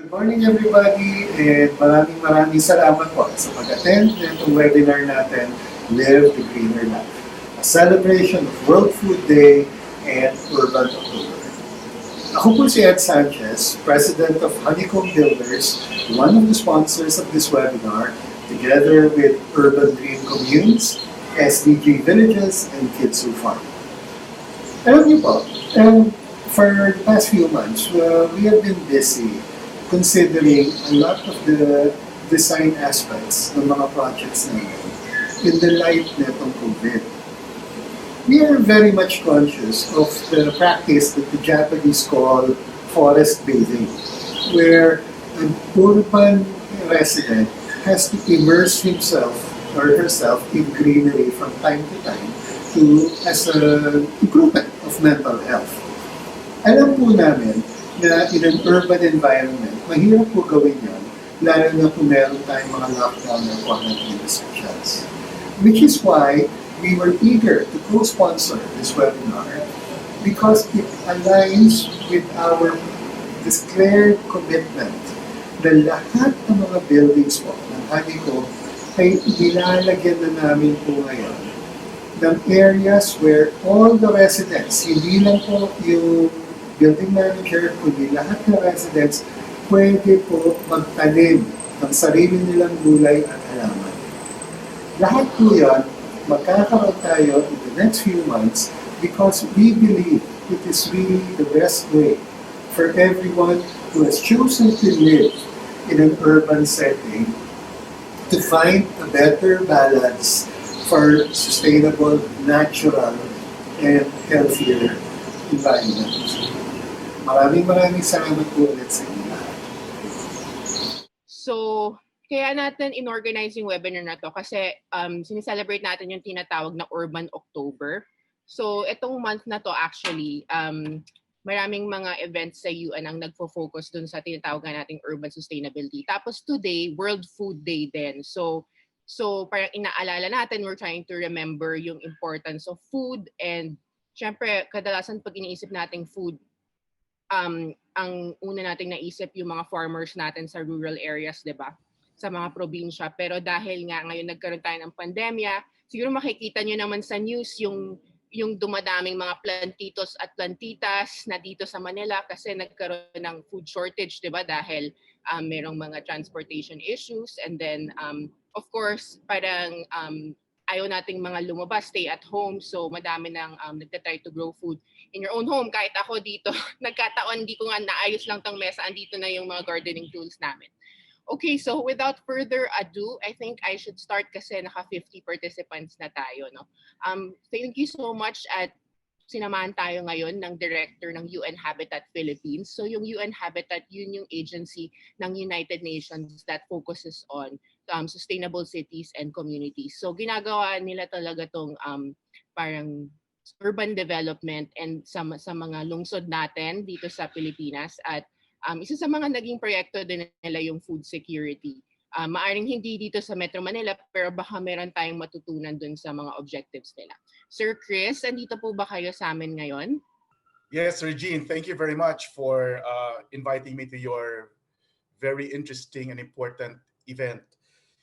Good morning everybody and maraming salamat po sa pag-attend nitong webinar natin, Live the Greener Life, a celebration of World Food Day and Urban October. Ako po si Ed Sanchez, President of Honeycomb Builders, one of the sponsors of this webinar, together with Urban Green Communes, SDG Villages, and Kids Who Farm. Alam niyo po, for the past few months, we have been busy considering a lot of the design aspects ng mga projects namin in the light netong COVID. We are very much conscious of the practice that the Japanese call forest bathing, where an urban resident has to immerse himself or herself in greenery from time to time as an improvement of mental health. Alam po namin na in an urban environment, mahirap po gawin yan, lalo na kung meron tayong mga lockdown or quarantine restrictions. Which is why we were eager to co-sponsor this webinar because it aligns with our declared commitment na lahat ng mga buildings po ng Honeycomb ay nilalagyan na namin po ngayon ng areas where all the residents, hindi lang po yung building manager, kundi lahat ng residents, pwede po magtanim ng sarili nilang gulay at halaman. Lahat po yan, magkakaroon tayo in the next few months because we believe it is really the best way for everyone who has chosen to live in an urban setting to find a better balance for sustainable, natural, and healthier environment. Maraming salamat po ulit sa inyo lahat. So, kaya natin in-organize yung webinar na to kasi sineselebrate natin yung tinatawag na Urban October. So, itong month na to actually, maraming mga events sa UN ang nagfo-focus dun sa tinatawag nating urban sustainability. Tapos today, World Food Day din. So parang inaalala natin, we're trying to remember yung importance of food and syempre, kadalasan pag iniisip nating food, ang una nating naisip yung mga farmers natin sa rural areas, 'di ba? Sa mga probinsya. Pero dahil nga ngayon nagkaroon tayo ng pandemya, siguro makikita niyo naman sa news yung dumadaming mga plantitos at plantitas na dito sa Manila kasi nagkaroon ng food shortage, 'di ba? Dahil merong mga transportation issues and then of course, parang ayaw nating mga lumabas, stay at home. So madami nang nagtatry to grow food in your own home. Kahit ako dito, nagkataon, di ko nga naayos lang tong mesa. Andito na yung mga gardening tools namin. Okay, so without further ado, I think I should start kasi naka 50 participants na tayo. No? Thank you so much at sinamahan tayo ngayon ng director ng UN Habitat Philippines. So yung UN Habitat, yun yung agency ng United Nations that focuses on sustainable cities and communities. So ginagawa nila talaga tong parang urban development and sa mga lungsod natin dito sa Pilipinas at isa sa mga naging proyekto din nila yung food security. Maaring hindi dito sa Metro Manila pero baka meron tayong matutunan dun sa mga objectives nila. Sir Chris, andito po ba kayo sa amin ngayon? Yes, Regine, thank you very much for inviting me to your very interesting and important event.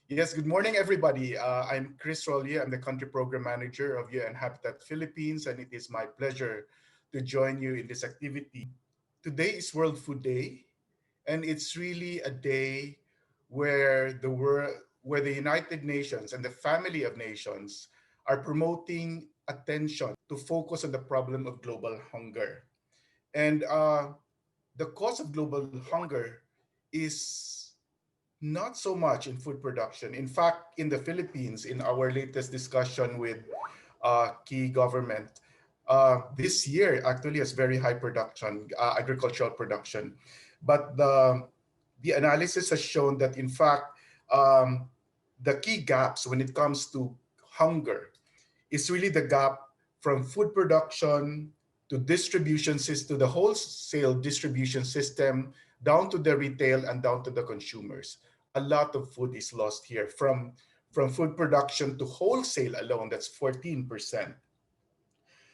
Yes, good morning, everybody. I'm Chris Rollier. I'm the Country Program Manager of UN Habitat Philippines, and it is my pleasure to join you in this activity. Today is World Food Day, and it's really a day where the United Nations and the family of nations are promoting attention to focus on the problem of global hunger. And the cause of global hunger is not so much in food production. In fact, in the Philippines, in our latest discussion with key government, this year actually has very high production, agricultural production. But the analysis has shown that, in fact, the key gaps when it comes to hunger is really the gap from food production to distribution system, to the wholesale distribution system, down to the retail and down to the consumers. A lot of food is lost here from food production to wholesale alone. That's 14%.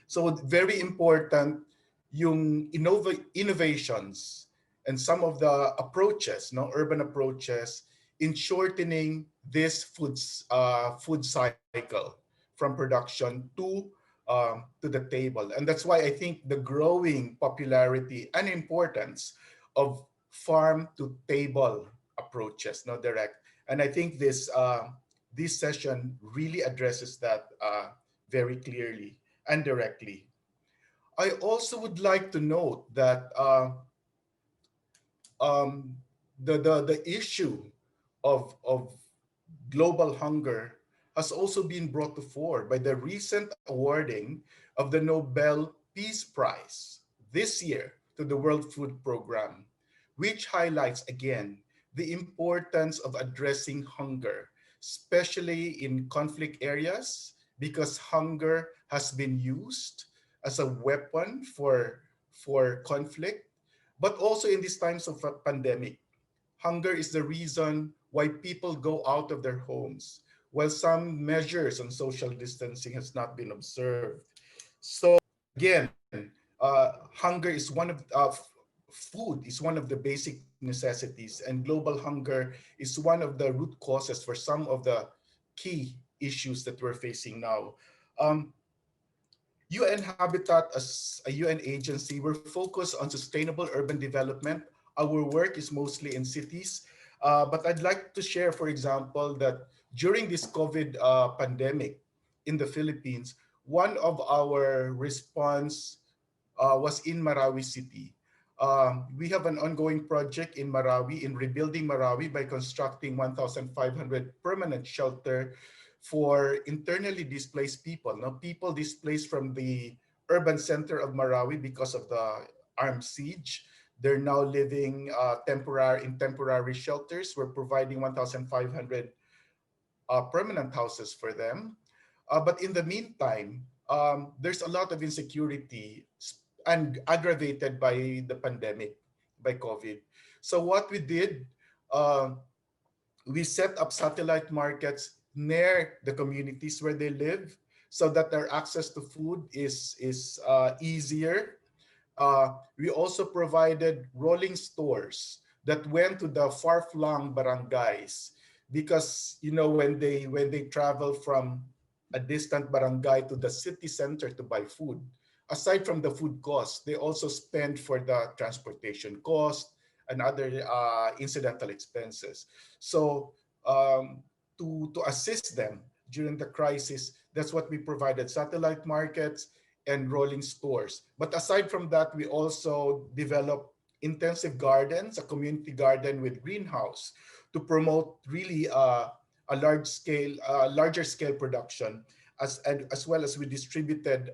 So very important yung innovations and some of the approaches, no, urban approaches in shortening this food cycle from production to the table. And that's why I think the growing popularity and importance of farm to table approaches, no, direct. And I think this session really addresses that very clearly and directly. I also would like to note that um, the issue of global hunger has also been brought to fore by the recent awarding of the Nobel Peace Prize this year to the World Food Program, which highlights again the importance of addressing hunger, especially in conflict areas, because hunger has been used as a weapon for conflict, but also in these times of a pandemic. Hunger is the reason why people go out of their homes, while some measures on social distancing has not been observed. So again, hunger is one of food is one of the basic necessities, and global hunger is one of the root causes for some of the key issues that we're facing now. Um, UN Habitat, as a UN agency, we're focused on sustainable urban development. Our work is mostly in cities. But I'd like to share, for example, that during this COVID pandemic in the Philippines, one of our response was in Marawi City. We have an ongoing project in Marawi in rebuilding Marawi by constructing 1,500 permanent shelter for internally displaced people. Now, people displaced from the urban center of Marawi because of the armed siege. They're now living in temporary shelters. We're providing 1,500 permanent houses for them. But in the meantime, there's a lot of insecurity and aggravated by the pandemic, by COVID. So what we did, uh, we set up satellite markets near the communities where they live so that their access to food is easier. We also provided rolling stores that went to the far-flung barangays because when they travel from a distant barangay to the city center to buy food, aside from the food cost, they also spend for the transportation cost and other incidental expenses. So to assist them during the crisis, that's what we provided: satellite markets and rolling stores. But aside from that, we also developed intensive gardens, a community garden with greenhouse, to promote really larger scale production, as well as we distributed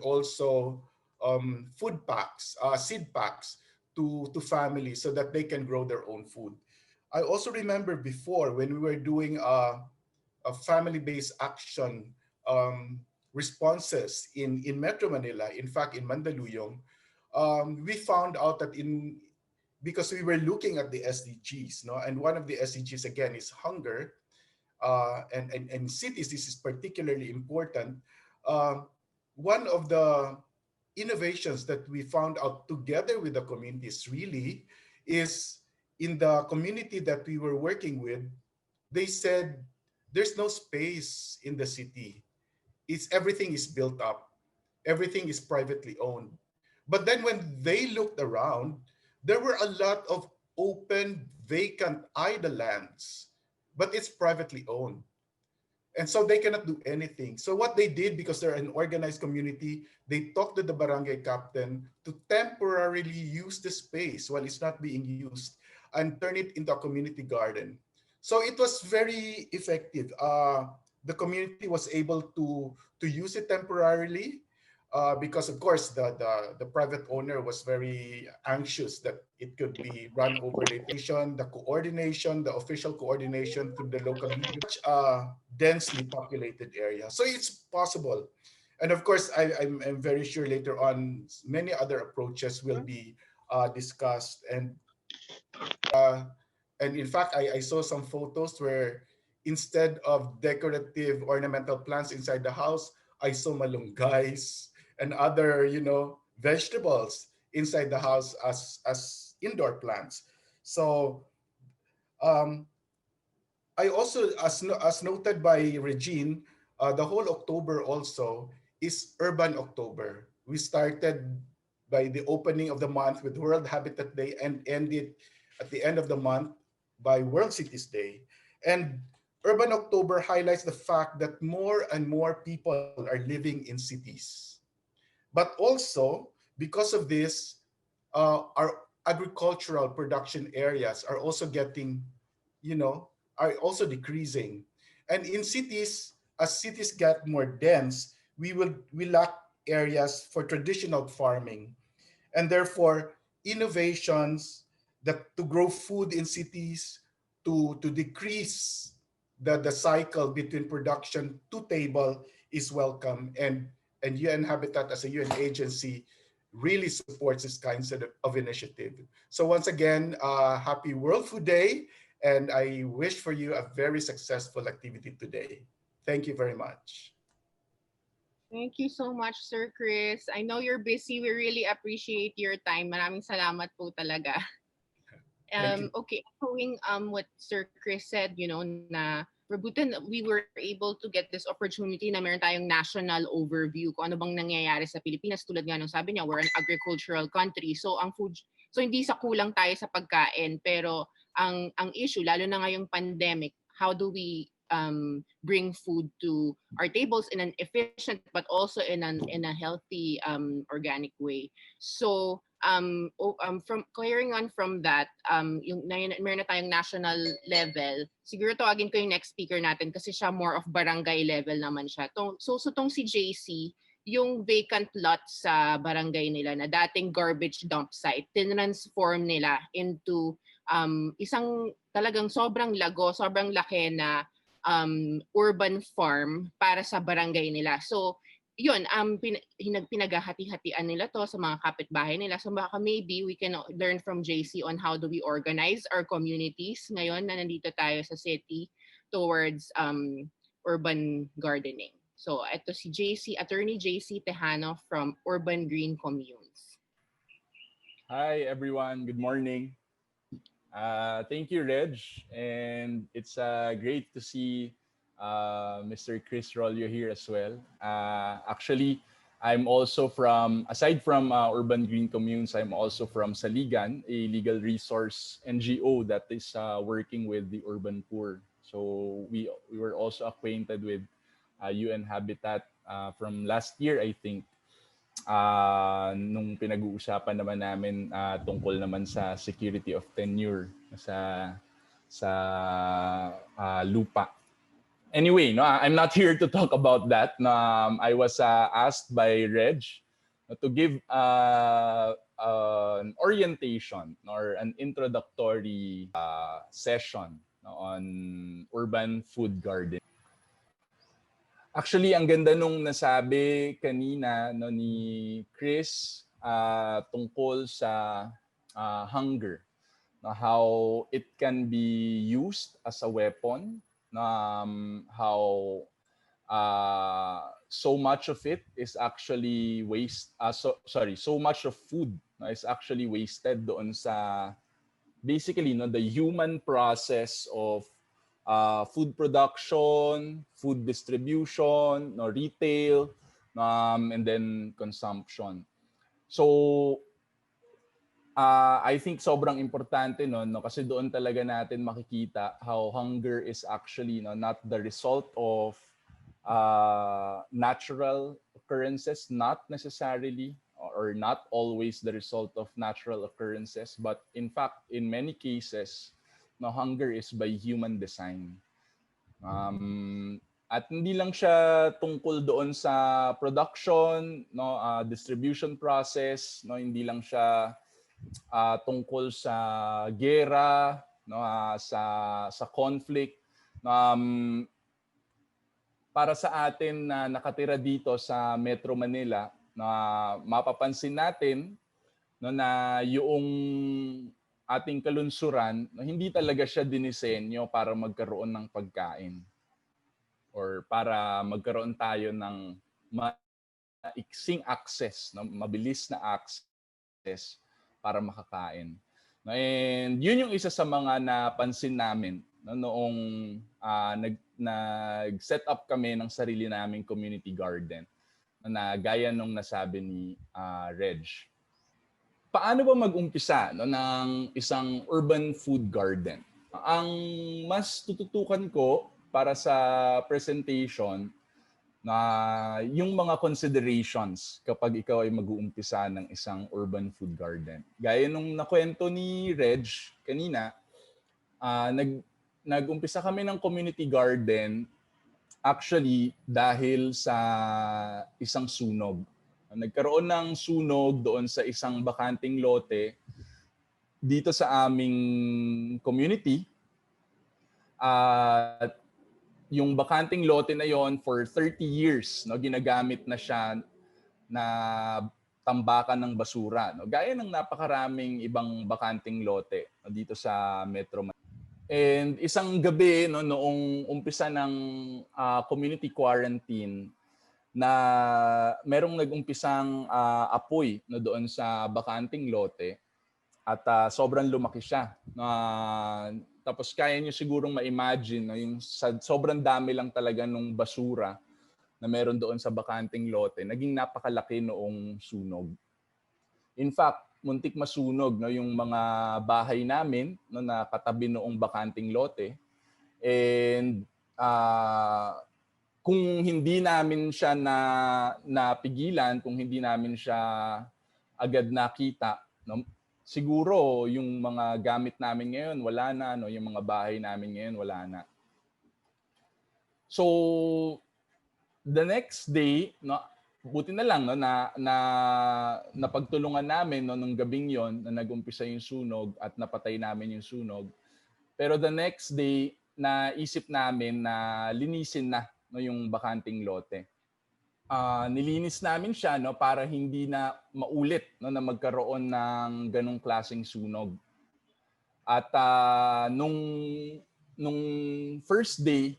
also food packs, seed packs to families so that they can grow their own food. I also remember before when we were doing a family-based action responses in Metro Manila, in fact in Mandaluyong, we found out that because we were looking at the SDGs, no, and one of the SDGs again is hunger, and cities, this is particularly important. Uh, One of the innovations that we found out together with the communities really is in the community that we were working with. They said there's no space in the city. It's everything is built up. Everything is privately owned. But then when they looked around, there were a lot of open, vacant, idle lands, but it's privately owned. And so they cannot do anything. So what they did, because they're an organized community, they talked to the barangay captain to temporarily use the space while it's not being used and turn it into a community garden. So it was very effective. The community was able to use it temporarily because of course the private owner was very anxious that it could be run over later. The official coordination through the local leader, densely populated area. So it's possible. And of course, I'm very sure later on many other approaches will be discussed. Uh, and in fact, I saw some photos where instead of decorative ornamental plants inside the house, I saw malunggais and other, vegetables inside the house as indoor plants. So um, I also, as noted by Regine, the whole October also is Urban October. We started by the opening of the month with World Habitat Day and ended at the end of the month by World Cities Day. And Urban October highlights the fact that more and more people are living in cities. But also, because of this, our agricultural production areas are also getting, are also decreasing. And in cities, as cities get more dense, we lack areas for traditional farming, and therefore innovations that to grow food in cities, to decrease the cycle between production to table is welcome, and UN Habitat as a UN agency really supports this kinds of initiative. So once again, happy World Food Day, and I wish for you a very successful activity today. Thank you very much. Thank you so much, Sir Chris. I know you're busy. We really appreciate your time. Maraming salamat po talaga. Thank you. Okay, echoing what Sir Chris said, na Rabutan, we were able to get this opportunity na meron tayong national overview kung ano bang nangyayari sa Pilipinas. Tulad nga nung sabi niya, we're an agricultural country. So hindi sa kulang tayo sa pagkain, pero ang issue lalo na ngayong pandemic, how do we bring food to our tables in an efficient but also in a healthy organic way. So from clearing on from that, meron na tayong national level. Siguro tawagin ko yung next speaker natin kasi siya more of barangay level naman siya. So tong si JC, yung vacant lot sa barangay nila na dating garbage dump site, tinransform nila into isang talagang sobrang laki na urban farm para sa barangay nila. So yun, pinaghahati-hatian nila to sa mga kapitbahay nila. So baka maybe we can learn from JC on how do we organize our communities ngayon na nandito tayo sa city towards urban gardening. So ito si JC, Attorney JC Tejano from Urban Green Communes. Hi everyone, good morning. Thank you, Reg, and it's great to see Mr. Chris Rollo here as well. Actually, I'm also aside from Urban Green Communes, I'm also from Saligan, a legal resource NGO that is working with the urban poor. So we were also acquainted with UN Habitat from last year, I think. Nung pinag-uusapan naman namin tungkol naman sa security of tenure sa lupa. Anyway, no, I'm not here to talk about that. I was asked by Reg to give an orientation or an introductory session on urban food garden. Actually, ang ganda nung nasabi kanina ni Chris tungkol sa hunger, how it can be used as a weapon, how so much of it is actually so much of food is actually wasted doon sa basically the human process of food production, food distribution, retail, and then consumption. So I think sobrang importante no kasi doon talaga natin makikita how hunger is actually not the result of natural occurrences, not necessarily or not always the result of natural occurrences, but in fact in many cases hunger is by human design. At hindi lang siya tungkol doon sa production, distribution process, hindi lang siya tungkol sa gera, sa conflict. Para sa atin na nakatira dito sa Metro Manila, mapapansin natin na yung ating kalunsuran, hindi talaga siya dinisenyo para magkaroon ng pagkain or para magkaroon tayo ng maiksing access, mabilis na access para makakain. No, and yun yung isa sa mga napansin namin no, noong nag-set up kami ng sarili naming community garden na gaya nung nasabi ni Reg. Paano ba mag-umpisa no, ng isang urban food garden? Ang mas tututukan ko para sa presentation na yung mga considerations kapag ikaw ay mag-uumpisa ng isang urban food garden. Gaya nung nakwento ni Reg kanina, nag-umpisa kami ng community garden actually dahil sa isang sunog. Nagkaroon ng sunog doon sa isang bakanting lote dito sa aming community. At yung bakanting lote na yon for 30 years, no, ginagamit na siya na tambakan ng basura. No? Gaya ng napakaraming ibang bakanting lote no, dito sa Metro Manila. And isang gabi, no, noong umpisa ng community quarantine, na merong nag-umpisang apoy no, doon sa bakanting lote at sobrang lumaki siya. Tapos kaya niyo sigurong ma-imagine no, yung sobrang dami lang talaga nung basura na meron doon sa bakanting lote. Naging napakalaki noong sunog. In fact, muntik masunog no, yung mga bahay namin no, na katabi noong bakanting lote. And kung hindi namin siya napigilan, kung hindi namin siya agad nakita, no, siguro yung mga gamit namin ngayon wala na, no, yung mga bahay namin ngayon wala na. So the next day, no, buti na lang no, na pagtulungan namin no, nung gabing yon na nag-umpisa yung sunog at napatay namin yung sunog. Pero the next day, naisip namin na linisin na no, yung bakanting lote. Nilinis namin siya no, para hindi na maulit no, na magkaroon ng ganong klaseng sunog. At nung first day,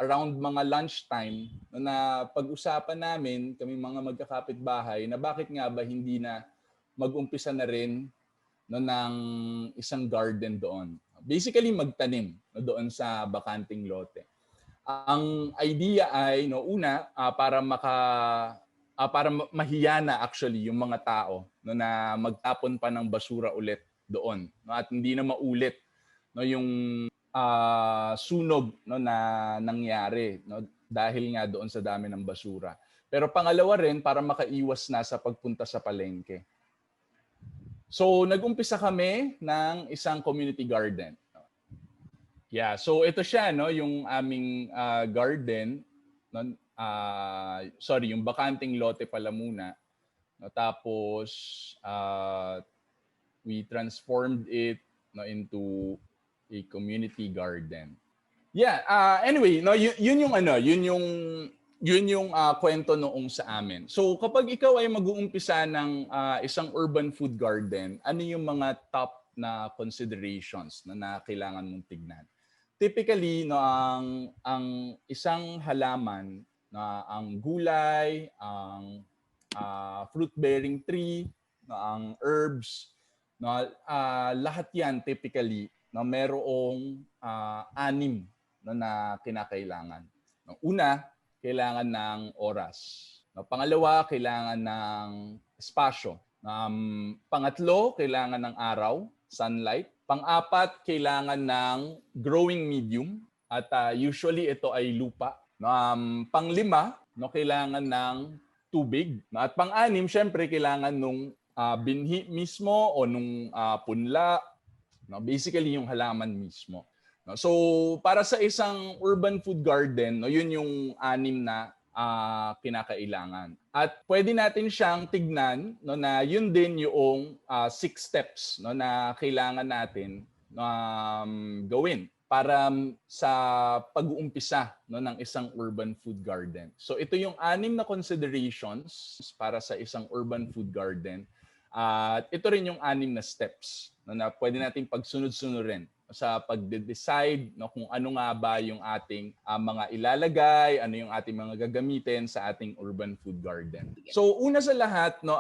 around mga lunchtime, na pag-usapan namin, kami mga magkakapitbahay, na bakit nga ba hindi na mag-umpisa na rin no, ng isang garden doon. Basically, magtanim no, doon sa bakanting lote. Ang idea ay, no, una, para mahiyana actually yung mga tao no, na magtapon pa ng basura ulit doon. No, at hindi na maulit no, yung sunog no, na nangyari no, dahil nga doon sa dami ng basura. Pero pangalawa rin para makaiwas na sa pagpunta sa palengke. So nag-umpisa kami ng isang community garden. Yeah, so ito siya no, yung aming garden no, yung bakanting lote pala muna. No, tapos we transformed it no, into a community garden. Yeah, anyway, no, yun yung kwento noong sa amin. So kapag ikaw ay mag-uumpisa ng isang urban food garden, ano yung mga top na considerations na kailangan mong tignan? Typically, no, ang isang halaman na ang gulay, ang fruit-bearing tree, no, ang herbs, no, lahat yan typically no, merong 6 no, na kinakailangan. No, una, kailangan ng oras. No, pangalawa, kailangan ng espasyo. Pangatlo, kailangan ng araw, sunlight. Pang-apat, kailangan ng growing medium. At usually, ito ay lupa. No, pang-5, no, kailangan ng tubig. No, at pang-6, syempre, kailangan nung binhi mismo o nung punla. No, basically yung halaman mismo. No, so para sa isang urban food garden, no, yun yung 6 na kinakailangan. At pwede natin siyang tignan no, na yun din yung 6 steps no, na kailangan natin gawin para sa pag-uumpisa no, ng isang urban food garden. So ito yung 6 na considerations para sa isang urban food garden. At ito rin yung 6 na steps no, na pwede nating pagsunod-sunurin sa pagde-decide no, kung ano nga ba yung ating mga ilalagay, ano yung ating mga gagamitin sa ating urban food garden. So una sa lahat, no,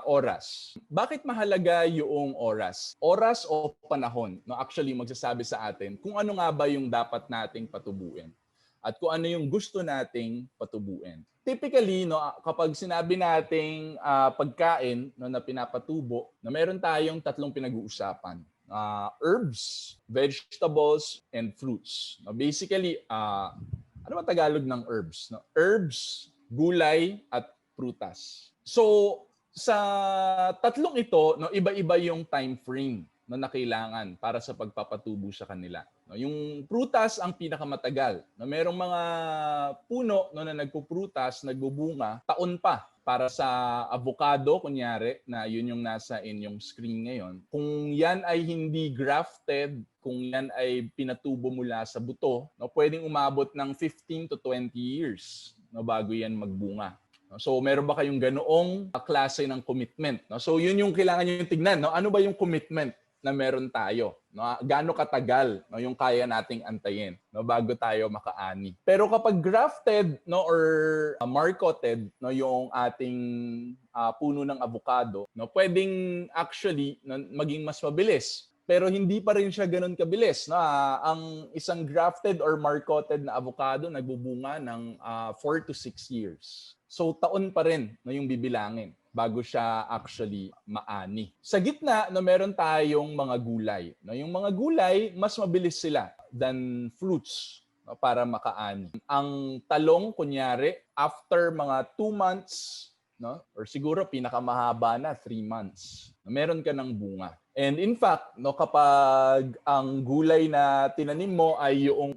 oras. Bakit mahalaga yung oras? Oras o panahon, no, actually magsasabi sa atin kung ano nga ba yung dapat nating patubuin at kung ano yung gusto nating patubuin. Typically, no, kapag sinabi nating pagkain no, na pinapatubo, na meron tayong tatlong pinag-uusapan. Herbs, vegetables, and fruits. No, basically, ano ba Tagalog ng herbs? No? Herbs, gulay, at prutas. So, sa tatlong ito, no, iba-iba yung time frame na kailangan para sa pagpapatubo sa kanila. No, yung prutas ang pinakamatagal. No, merong mga puno no, na nagpuprutas, nagbubunga, taon pa para sa avocado, kunyari, na yun yung nasa inyong screen ngayon. Kung yan ay hindi grafted, kung yan ay pinatubo mula sa buto, no, pwedeng umabot ng 15 to 20 years no, bago yan magbunga. So, meron ba kayong ganoong klase ng commitment? No? So, yun yung kailangan nyo tignan. No? Ano ba yung commitment na meron tayo? No? Gaano katagal no? Yung kaya nating antayin no? Bago tayo makaani. Pero kapag grafted no? Or marketed no? Yung ating puno ng avocado, no? Pwedeng actually no? Maging mas mabilis. Pero hindi pa rin siya ganun kabilis. No? Ang isang grafted or marketed na avocado nagbubunga ng 4 to 6 years. So taon pa rin no, yung bibilangin bago siya actually maani. Sa gitna, no, meron tayong mga gulay. No, yung mga gulay, mas mabilis sila than fruits no, para makaani. Ang talong, kunyari, after mga 2 months, no, or siguro pinakamahaba na 3 months, no, meron ka ng bunga. And in fact, no, kapag ang gulay na tinanim mo ay yung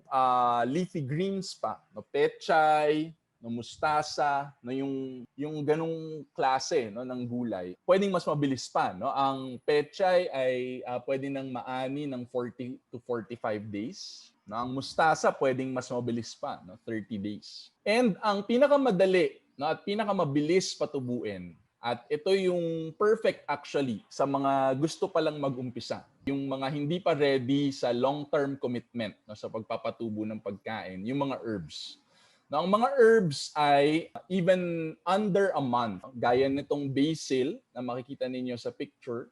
leafy greens pa, no, pechay, no, mustasa, no, yung ganung klase no, ng gulay, pwedeng mas mabilis pa. No? Ang pechay ay pwedeng nang maani ng 40 to 45 days. No? Ang mustasa pwedeng mas mabilis pa, no? 30 days. And ang pinakamadali no, at pinakamabilis patubuin, at ito yung perfect actually sa mga gusto pa lang mag-umpisa, yung mga hindi pa ready sa long-term commitment no, sa pagpapatubo ng pagkain, yung mga herbs. Now, ang mga herbs ay even under a month, gaya nitong basil na makikita ninyo sa picture,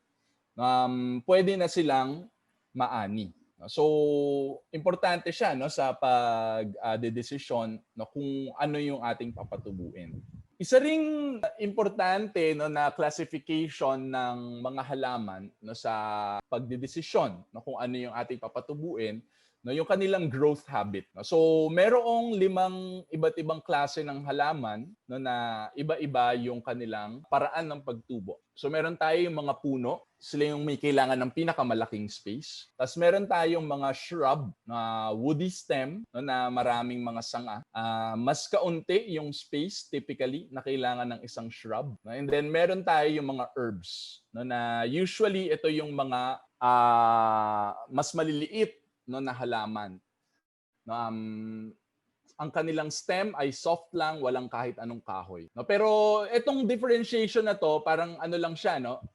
pwede na silang maani. So, importante siya no, sa pag-desisyon no, kung ano yung ating papatubuin. Isa ring importante no, na classification ng mga halaman no, sa pagdedesisyon no, kung ano yung ating papatubuin, no, yung kanilang growth habit. No? So, merong 5 iba't ibang klase ng halaman no, na iba-iba yung kanilang paraan ng pagtubo. So, meron tayo yung mga puno, sila yung may kailangan ng pinakamalaking space. Tapos meron tayong mga shrub na woody stem no, na maraming mga sanga. Mas kaunti yung space typically na kailangan ng isang shrub. No? And then meron tayo yung mga herbs no, na usually ito yung mga mas maliliit no, na halaman. No, ang kanilang stem ay soft lang, walang kahit anong kahoy. No, pero itong differentiation na to, parang ano lang siya, no?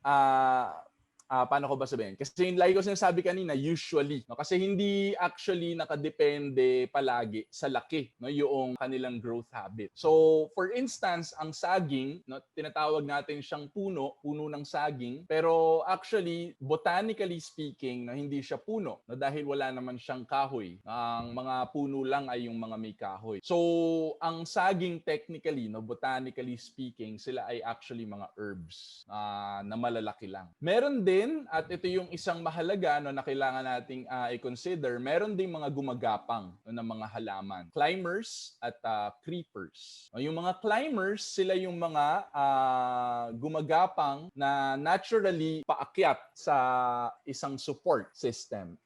Paano ko ba sabihin? Kasi lagi ko sinasabi kanina, usually. No? Kasi hindi actually nakadepende palagi sa laki no? Yung kanilang growth habit. So, for instance, ang saging, no? Tinatawag natin siyang puno ng saging. Pero actually, botanically speaking, no? Hindi siya puno. No? Dahil wala naman siyang kahoy. Ang mga puno lang ay yung mga may kahoy. So, ang saging technically, no? Botanically speaking, sila ay actually mga herbs na malalaki lang. Meron din, at ito yung isang mahalaga no, na kailangan nating i-consider, meron ding mga gumagapang no, ng mga halaman. Climbers at creepers. No, yung mga climbers, sila yung mga gumagapang na naturally paakyat sa isang support system.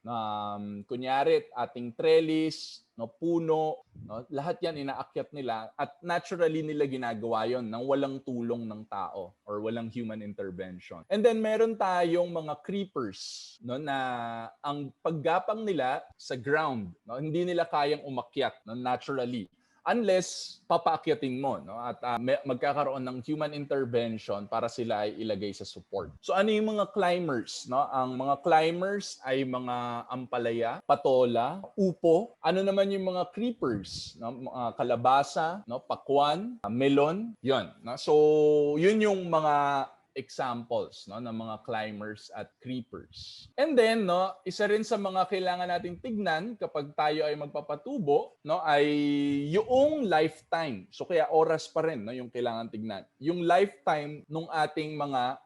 Kunyari, ating trellis, no, puno, no, lahat yan inaakyat nila at naturally nila ginagawa yon nang walang tulong ng tao or walang human intervention. And then meron tayong mga creepers no, na ang paggapang nila sa ground, no, hindi nila kayang umakyat no, naturally. unless papaakyatin mo, no? At magkakaroon ng human intervention para sila ay ilagay sa support. So ano yung mga climbers, no? Ang mga climbers ay mga ampalaya, patola, upo. Ano naman yung mga creepers, no? Mga kalabasa, no? Pakwan, melon, 'yon, no? So yun yung mga examples, no, ng mga climbers at creepers. And then, no, isa rin sa mga kailangan nating tignan kapag tayo ay magpapatubo, no, ay yung lifetime. So kaya oras pa rin, no, yung kailangan tignan. Yung lifetime ng ating mga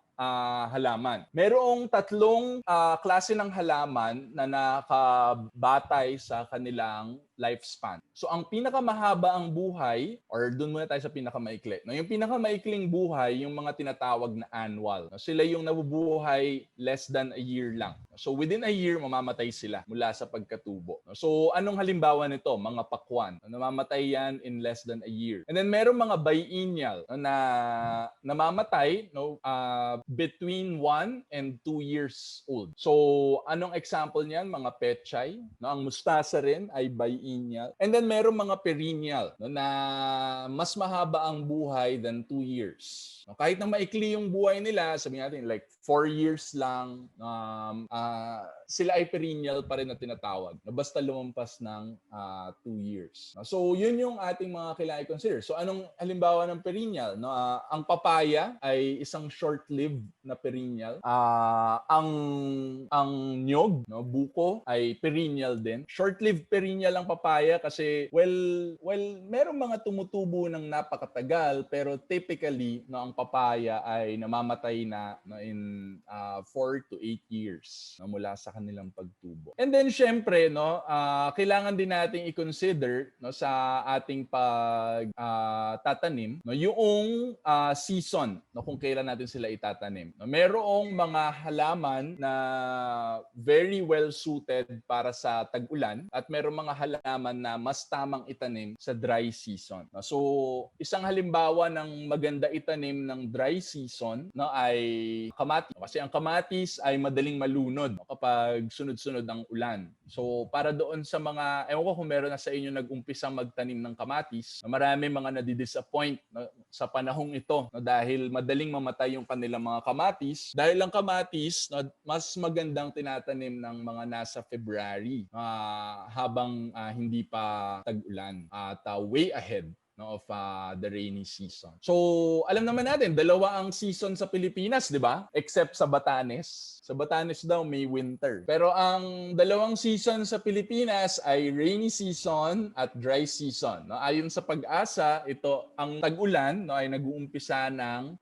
halaman. Merong tatlong klase ng halaman na nakabatay sa kanilang lifespan. So ang pinakamahaba ang buhay, or doon muna tayo sa pinakamaikli. No, yung pinakamaikling buhay, yung mga tinatawag na annual. No, sila yung nabubuhay less than a year lang. So within a year, mamamatay sila mula sa pagkatubo. No, so anong halimbawa nito? Mga pakwan. No, namamatay yan in less than a year. And then merong mga biennial, no, na namamatay, no, between 1 and 2 years old. So anong example niyan? Mga petchay. No, ang mustasa rin ay biennial. And then merong mga perennial, no, na mas mahaba ang buhay than 2 years. No, kahit na maikli yung buhay nila, sabihin natin like 4 years lang, sila ay perennial pa rin na tinatawag. No, basta lumampas ng 2 years. No, so yun yung ating mga kailangan i-consider. So anong halimbawa ng perennial? No, ang papaya ay isang short-lived na perennial. Ang nyog, no, buko ay perennial din. Short-lived perennial ang papaya kasi merong mga tumutubo ng napakatagal, pero typically, no, ang papaya ay namamatay na, no, in 4 to 8 years, no, mula sa kanilang pagtubo. And then syempre, no, kailangan din nating i-consider, no, sa ating tatanim, no, yung season, no, kung kailan natin sila itatanim. No, merong mga halaman na very well suited para sa tag-ulan at merong mga halaman na mas tamang itanim sa dry season. No, so isang halimbawa ng maganda itanim ng dry season, no, ay kamatis. Kasi ang kamatis ay madaling malunod, no, kapag sunod-sunod ang ulan. So para doon sa mga, ewan ko kung meron na sa inyo nag-umpisang magtanim ng kamatis, no, marami mga nadidisappoint, no, sa panahong ito, no, dahil madaling mamatay yung kanilang mga kamatis. Dahil ang kamatis, no, mas magandang tinatanim ng mga nasa February habang hindi pa tag-ulan at way ahead, no, of the rainy season. So, alam naman natin, dalawa ang season sa Pilipinas, di ba? Except sa Batanes. Sa Batanes daw may winter. Pero ang dalawang season sa Pilipinas ay rainy season at dry season. No? Ayon sa Pag-asa, ito ang tag-ulan, no, ay nag-uumpisa ng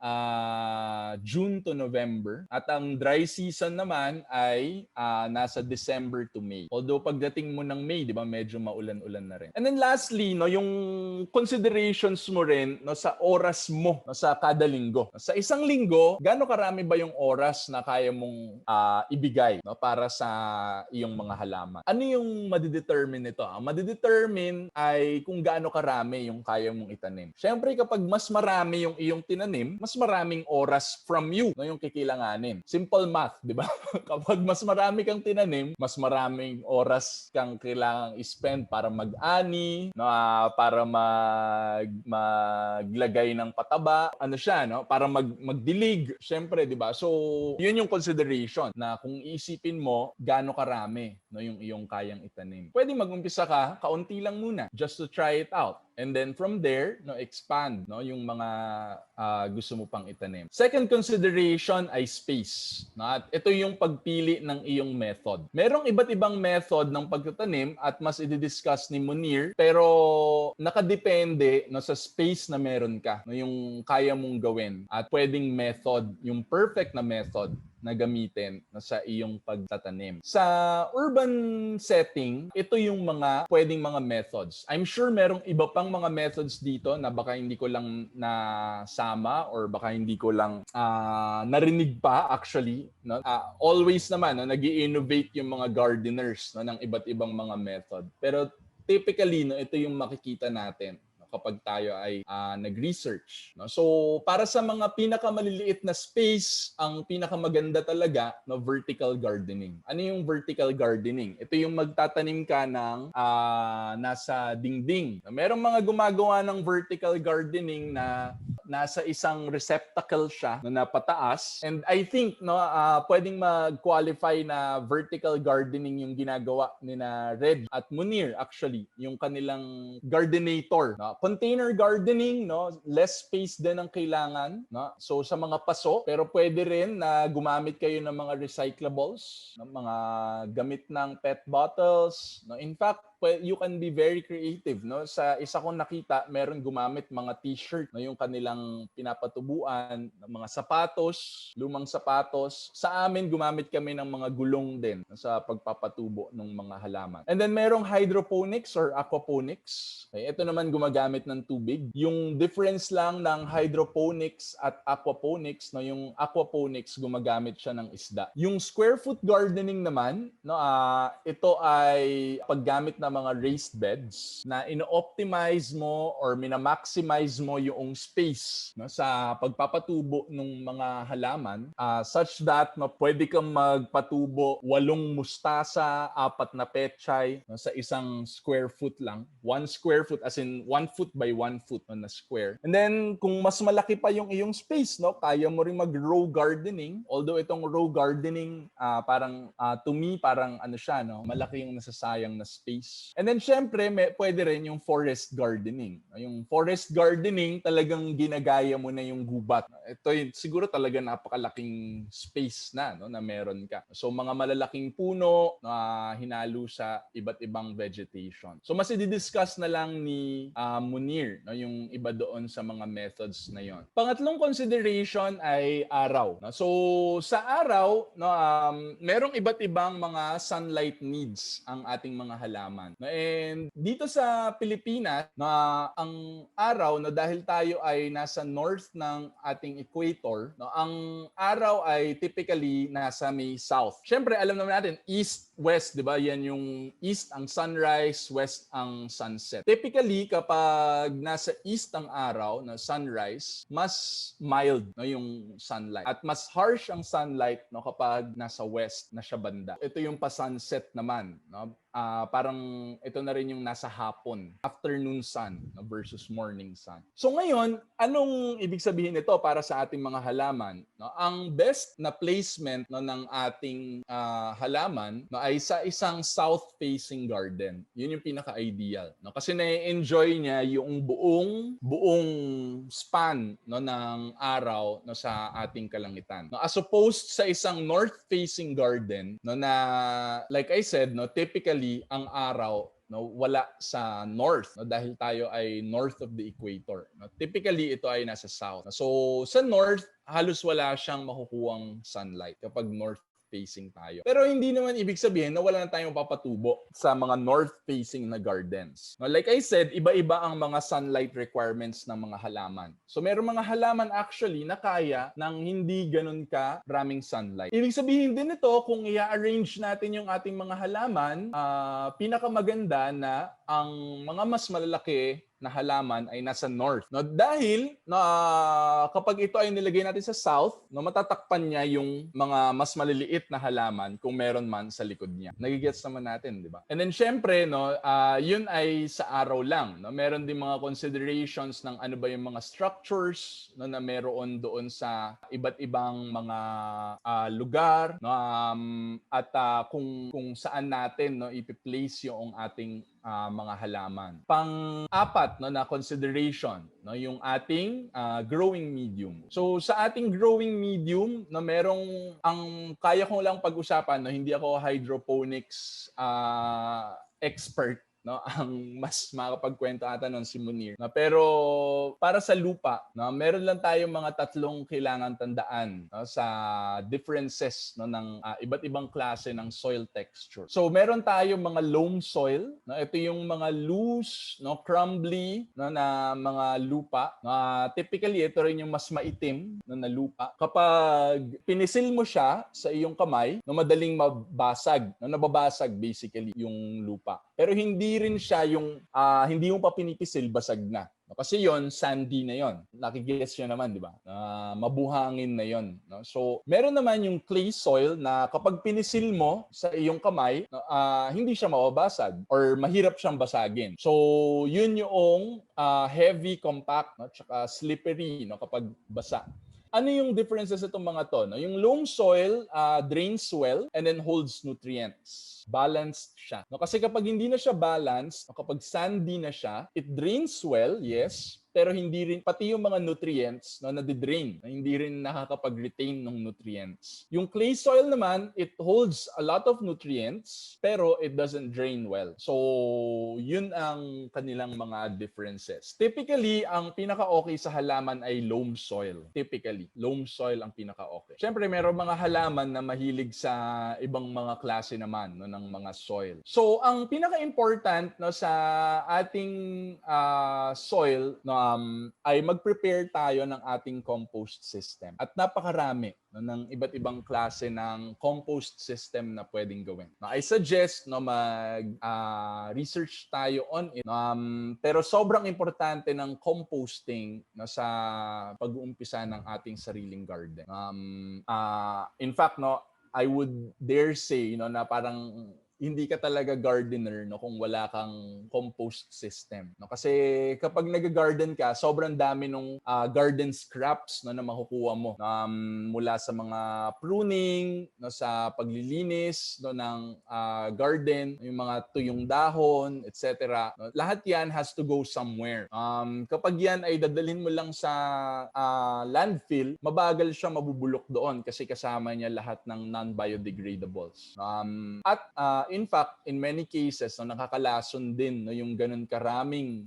June to November. At ang dry season naman ay nasa December to May. Although pagdating mo ng May, di ba, medyo maulan-ulan na rin. And then lastly, no, yung considerations mo rin, no, sa oras mo, no, sa kada linggo. Sa isang linggo, gaano karami ba yung oras na kaya mong ibigay, no, para sa iyong mga halaman? Ano yung madidetermine nito? Ang madidetermine ay kung gaano karami yung kaya mong itanim. Siyempre, kapag mas marami yung iyong tinanim, mas maraming oras from you, no, yung kikilanganin. Simple math, di ba? Kapag mas marami kang tinanim, mas maraming oras kang kailangang i-spend para mag-ani, no, para maglagay ng pataba, ano siya, no, para magdilig, syempre, di ba? So yun yung consideration na kung iisipin mo gaano karami, no, yung iyong kayang itanim. Pwede mag-umpisa ka kaunti lang muna just to try it out. And then from there, no, expand, no, yung mga gusto mo pang itanim. Second consideration ay space. No? At ito yung pagpili ng iyong method. Merong iba't ibang method ng pagtatanim at mas i-discuss ni Munir, pero nakadepende, no, sa space na meron ka, no, yung kaya mong gawin. At pwedeng method, yung perfect na method na gamitin, no, sa iyong pagtatanim. Sa urban setting, ito yung mga pwedeng mga methods. I'm sure merong iba pang mga methods dito na baka hindi ko lang nasama or baka hindi ko lang narinig pa actually. No? Always naman, no, nag-i-innovate yung mga gardeners, no, ng iba't ibang mga method. Pero typically, no, ito yung makikita natin, no, kapag tayo ay nag-research. No? So para sa mga pinakamaliliit na space, ang pinakamaganda talaga no, vertical gardening. Ano yung vertical gardening? Ito yung magtatanim ka ng nasa dingding. Merong mga gumagawa ng vertical gardening na nasa isang receptacle siya na napataas. And I think no pwedeng mag-qualify na vertical gardening yung ginagawa ni na Red at Munir actually, yung kanilang gardenator. No? Container gardening, no, less space din ang kailangan, no? So sa mga paso, pero pwede rin na gumamit kayo ng mga recyclables, ng mga gamit ng PET bottles, no? In fact, you can be very creative, no? Sa isa kong nakita, meron gumamit mga t-shirt, no, yung kanilang pinapatubuan, ng mga sapatos, lumang sapatos. Sa amin, gumamit kami ng mga gulong din sa pagpapatubo ng mga halaman. And then merong hydroponics or aquaponics. Okay, ito naman gumagamit ng tubig. Yung difference lang ng hydroponics at aquaponics, no, yung aquaponics gumagamit siya ng isda. Yung square foot gardening naman, no, ito ay paggamit ng mga raised beds na ino-optimize mo or minamaximize mo yung space, no, sa pagpapatubo ng mga halaman such that no, pwede kang magpatubo 8 mustasa, 4 na pechay, no, sa isang square foot lang. 1 square foot as in 1 foot by 1 foot no, na square. And then kung mas malaki pa yung iyong space, no, kaya mo rin mag-row gardening. Although itong row gardening parang to me parang ano siya, no, malaki yung nasasayang na space. And then syempre, pwede rin yung forest gardening. Yung forest gardening, talagang ginagaya mo na yung gubat. Ito siguro talaga napakalaking space na, no, na meron ka. So mga malalaking puno na hinalo sa iba't ibang vegetation. So mas i-discuss na lang ni Munir, no, yung iba doon sa mga methods na yon. Pangatlong consideration ay araw. No? So sa araw, no, merong iba't ibang mga sunlight needs ang ating mga halaman. No, and dito sa Pilipinas, na ang araw na dahil tayo ay nasa north ng ating equator, no, ang araw ay typically nasa may south. Siyempre, alam naman natin, east, west, di ba? Yan yung east ang sunrise, west ang sunset. Typically, kapag nasa east ang araw na sunrise, mas mild no, yung sunlight. At mas harsh ang sunlight no, kapag nasa west na siya banda. Ito yung pa-sunset naman. No? Parang ito na rin yung nasa hapon, afternoon sun versus morning sun. So ngayon, anong ibig sabihin nito para sa ating mga halaman? No, ang best na placement no, ng ating halaman no, ay sa isang south-facing garden. Yun yung pinaka-ideal. No? Kasi na-enjoy niya yung buong span no, ng araw no, sa ating kalangitan. No, as opposed sa isang north-facing garden no, na, like I said, no, typically ang araw no, wala sa north no, dahil tayo ay north of the equator. No. Typically, ito ay nasa south. So, sa north, halos wala siyang makukuhang sunlight kapag north facing tayo. Pero hindi naman ibig sabihin na wala na tayong papatubo sa mga north-facing na gardens. No, like I said, iba-iba ang mga sunlight requirements ng mga halaman. So meron mga halaman actually na kaya ng hindi ganun ka raming sunlight. Ibig sabihin din ito, kung i-arrange natin yung ating mga halaman, pinakamaganda na ang mga mas malalaki na halaman ay nasa north. No, dahil kapag ito ay nilagay natin sa south, no, matatakpan niya yung mga mas maliliit na halaman kung meron man sa likod niya. Nagigets naman natin, di ba? And then syempre, no, yun ay sa araw lang. No? Meron din mga considerations ng ano ba yung mga structures no, na meron doon sa iba't ibang mga lugar. No? At kung saan natin no, ipi-place yung ating mga halaman. Pang-apat no, na consideration, no, yung ating growing medium. So sa ating growing medium, no, merong ang kaya ko lang pag-usapan, no, hindi ako hydroponics expert. No, ang mas makapagkwento ata nun si Munir. No, pero para sa lupa, no, meron lang tayong mga 3 kailangan tandaan no, sa differences no, ng iba't ibang klase ng soil texture. So meron tayong mga loam soil. No, ito yung mga loose, no, crumbly no, na mga lupa. No, typically, ito rin yung mas maitim no, na lupa. Kapag pinisil mo siya sa iyong kamay, no, madaling mabasag. No, nababasag basically yung lupa. Pero hindi rin siya yung hindi mo pa pinipisil, basag na. No? Kasi yon sandy na yon. Nakigets nyo naman, di ba? Mabuhangin na yon. No? So, meron naman yung clay soil na kapag pinisil mo sa iyong kamay, no, hindi siya mababasag or mahirap siyang basagin. So, yun yung heavy, compact, no? Tsaka slippery no? Kapag basa. Ano yung differences itong mga to? No? Yung loam soil drains well and then holds nutrients. Balanced siya. No? Kasi kapag hindi na siya balanced, no? Kapag sandy na siya, it drains well, yes, pero hindi rin, pati yung mga nutrients no, nadidrain, na hindi rin nakakapag-retain ng nutrients. Yung clay soil naman, it holds a lot of nutrients, pero it doesn't drain well. So, yun ang kanilang mga differences. Typically, ang pinaka-okay sa halaman ay loam soil. Typically, loam soil ang pinaka-okay. Siyempre, meron mga halaman na mahilig sa ibang mga klase naman no, ng mga soil. So, ang pinaka-important no, sa ating soil no, ay mag-prepare tayo ng ating compost system. At napakarami no, ng iba't ibang klase ng compost system na pwedeng gawin. No, I suggest no, mag-research tayo on it. No, pero sobrang importante ng composting no, sa pag-uumpisa ng ating sariling garden. In fact, no, I would dare say no, na parang hindi ka talaga gardener no kung wala kang compost system no kasi kapag nag-garden ka sobrang dami nung garden scraps no na makukuha mo mula sa mga pruning no sa paglilinis no ng garden yung mga tuyong dahon etc no, lahat yan has to go somewhere kapag yan ay dadalhin mo lang sa landfill mabagal siya mabubulok doon kasi kasama niya lahat ng non-biodegradables at in fact, in many cases, no, nakakalason din no, yung ganun karaming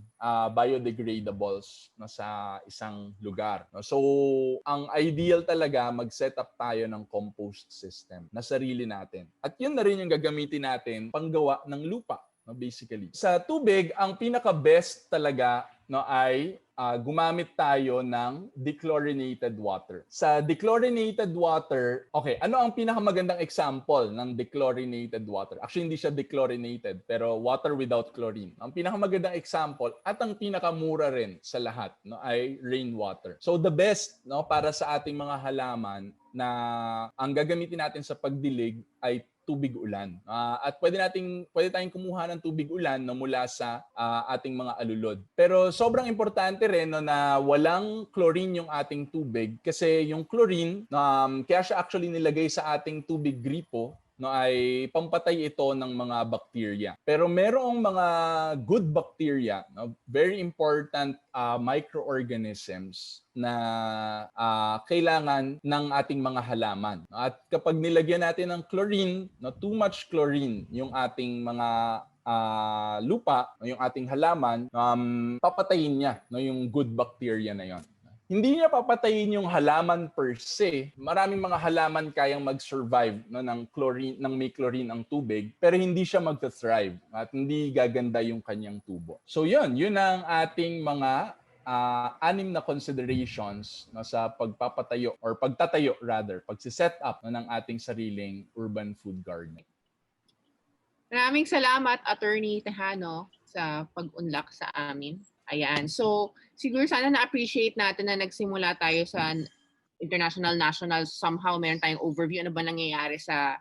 biodegradables no, sa isang lugar. No. So, ang ideal talaga, mag-set up tayo ng compost system na sarili natin. At yun na rin yung gagamitin natin panggawa ng lupa. No, basically. Sa tubig, ang pinaka-best talaga no, ay gumamit tayo ng dechlorinated water. Sa dechlorinated water, okay, ano ang pinakamagandang example ng dechlorinated water? Actually, hindi siya dechlorinated, pero water without chlorine. Ang pinakamagandang example at ang pinakamura rin sa lahat no, ay rainwater. So the best no, para sa ating mga halaman na ang gagamitin natin sa pagdilig ay tubig ulan. At pwede tayong kumuha ng tubig ulan no, mula sa ating mga alulod. Pero sobrang importante rin no, na walang chlorine yung ating tubig kasi yung chlorine, kaya siya actually nilagay sa ating tubig gripo, no, ay pampatay ito ng mga bacteria. Pero merong mga good bacteria, no, very important microorganisms na kailangan ng ating mga halaman. At kapag nilagyan natin ng chlorine, no, too much chlorine yung ating mga lupa, no, yung ating halaman, papatayin niya no, yung good bacteria na yon. Hindi niya papatayin yung halaman per se. Maraming mga halaman kayang mag-survive no, ng may chlorine ang tubig, pero hindi siya mag-thrive at hindi gaganda yung kanyang tubo. So yun ang ating mga 6 na considerations no, sa pagtatayo pagsiset up no, ng ating sariling urban food garden. Maraming salamat, Attorney Tejano, sa pag-unlock sa amin. Ayan. So, siguro sana na-appreciate natin na nagsimula tayo sa international, national, somehow meron tayong overview ano ba nangyayari sa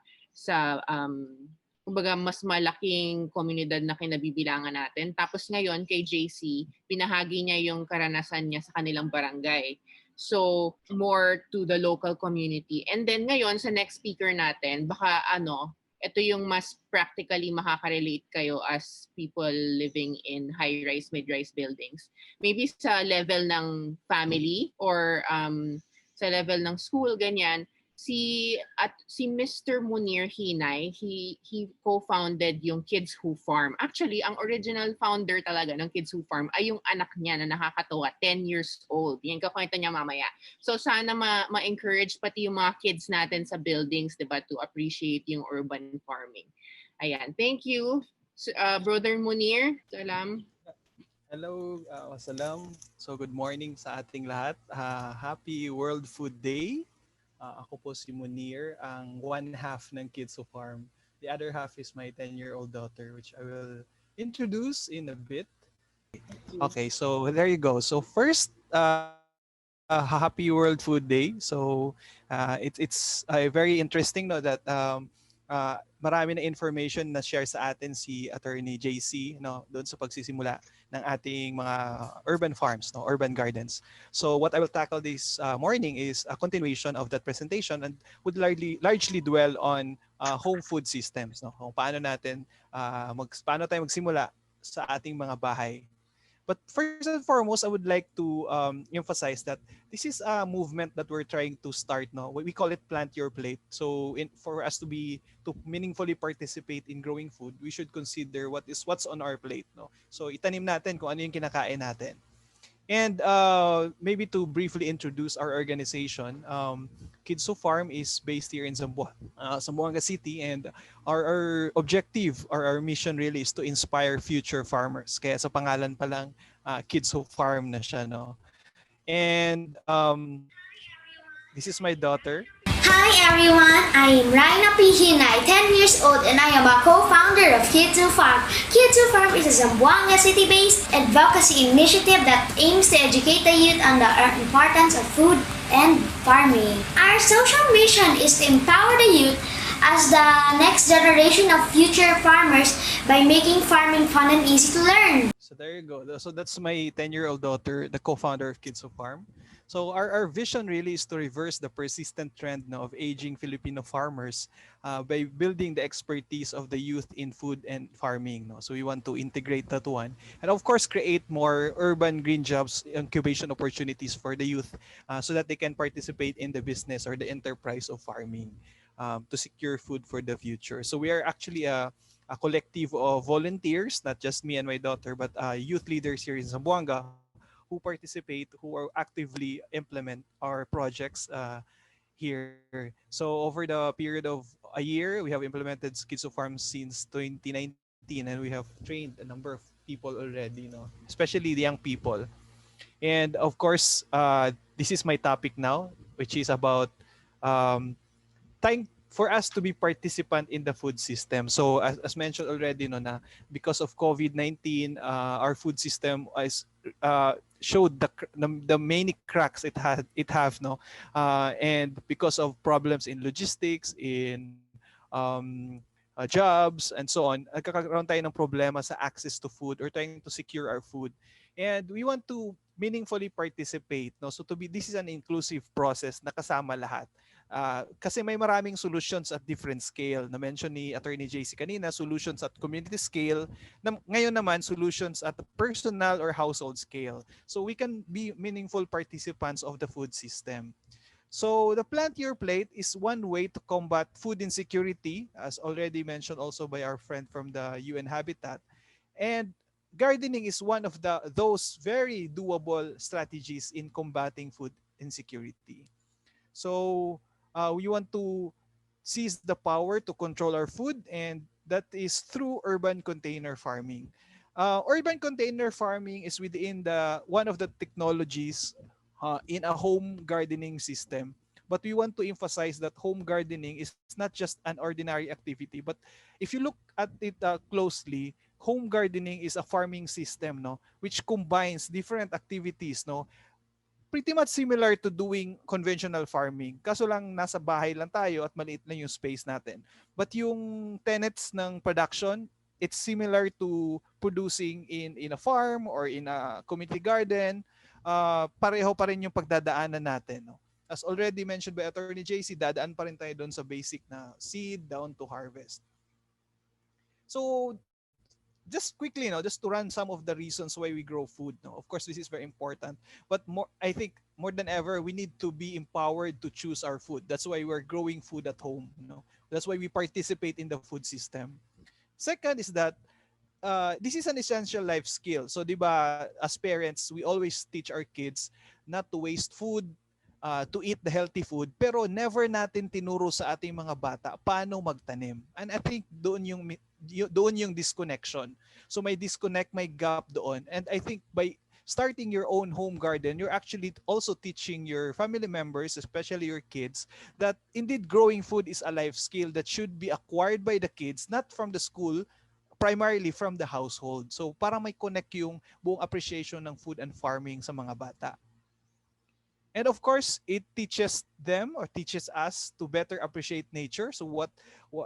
kumbaga mas malaking komunidad na kinabibilangan natin. Tapos ngayon kay JC, pinahagi niya yung karanasan niya sa kanilang barangay. So, more to the local community. And then ngayon sa next speaker natin, baka ito yung mas practically makaka-relate kayo as people living in high-rise, mid-rise buildings. Maybe sa level ng family or sa level ng school, ganyan. Si Mr. Munir Hinay, he co-founded yung Kids Who Farm. Actually, ang original founder talaga ng Kids Who Farm ay yung anak niya na nakakatuwa, 10 years old. Yan kakwento niya mamaya. So sana ma-encourage pati yung mga kids natin sa buildings, diba, to appreciate yung urban farming. Ayan. Thank you, Brother Munir. Salam. Hello, wassalam. So good morning sa ating lahat. Happy World Food Day. Ako po si Munir, ang one half ng Kids Who Farm. The other half is my 10-year-old daughter, which I will introduce in a bit. Okay, so there you go. So first, happy World Food Day. So it's very interesting no that marami na information na share sa atin si Attorney JC no doon sa pagsisimula ng ating mga urban farms no urban gardens. So what I will tackle this morning is a continuation of that presentation and would largely dwell on home food systems no kung paano natin paano tayo magsimula sa ating mga bahay. But first and foremost, I would like to emphasize that this is a movement that we're trying to start. No, we call it plant your plate. So, for us to meaningfully participate in growing food, we should consider what's on our plate. No, so itanim natin kung ano yung kinakain natin. And maybe to briefly introduce our organization, Kidso Farm is based here in Zamboanga City, and our objective or our mission really is to inspire future farmers. Kaya sa pangalan pa lang, Kidso Farm na siya, no? And this is my daughter. Hi everyone, I am Raina P. Hinay, 10 years old, and I am a co-founder of Kids Who Farm. Kids Who Farm is a Zamboanga City-based advocacy initiative that aims to educate the youth on the importance of food and farming. Our social mission is to empower the youth as the next generation of future farmers by making farming fun and easy to learn. So there you go. So that's my 10-year-old daughter, the co-founder of Kids Who Farm. So our vision really is to reverse the persistent trend now of aging Filipino farmers by building the expertise of the youth in food and farming. No? So we want to integrate that one. And of course, create more urban green jobs, incubation opportunities for the youth so that they can participate in the business or the enterprise of farming to secure food for the future. So we are actually a collective of volunteers, not just me and my daughter, but youth leaders here in Zamboanga who participate, who are actively implement our projects here. So over the period of a year, we have implemented Schizo Farm since 2019, and we have trained a number of people already, especially the young people. And of course, this is my topic now, which is about um, time for us to be participant in the food system. So as mentioned already, no, na because of COVID-19, our food system is showed the many cracks it have, no, and because of problems in logistics, in jobs and so on, nagkakaroon tayo ng problema sa access to food or trying to secure our food. And we want to meaningfully participate, no? So this is an inclusive process na kasama lahat. Kasi may maraming solutions at different scale. Na-mention ni Attorney JC kanina, solutions at community scale. Ngayon naman, solutions at personal or household scale. So we can be meaningful participants of the food system. So the plant your plate is one way to combat food insecurity, as already mentioned also by our friend from the UN Habitat. And gardening is one of those very doable strategies in combating food insecurity. So we want to seize the power to control our food, and that is through urban container farming. Urban container farming is within one of the technologies in a home gardening system. But we want to emphasize that home gardening is not just an ordinary activity, but if you look at it closely, home gardening is a farming system, no, which combines different activities, no, pretty much similar to doing conventional farming. Kaso lang nasa bahay lang tayo at maliit lang yung space natin. But yung tenets ng production, it's similar to producing in a farm or in a community garden. Pareho pa rin yung pagdadaanan natin, no? As already mentioned by Attorney JC, dadaan pa rin tayo doon sa basic na seed down to harvest. So just quickly, just to run some of the reasons why we grow food. Of course, this is very important, but I think more than ever, we need to be empowered to choose our food. That's why we're growing food at home. That's why we participate in the food system. Second is that this is an essential life skill. So, di ba, as parents, we always teach our kids not to waste food, to eat the healthy food, pero never natin tinuro sa ating mga bata paano magtanim. And I think doon yung disconnection. So may disconnect, may gap doon. And I think by starting your own home garden, you're actually also teaching your family members, especially your kids, that indeed growing food is a life skill that should be acquired by the kids, not from the school, primarily from the household. So para may connect yung buong appreciation ng food and farming sa mga bata. And of course, it teaches them or teaches us to better appreciate nature. So what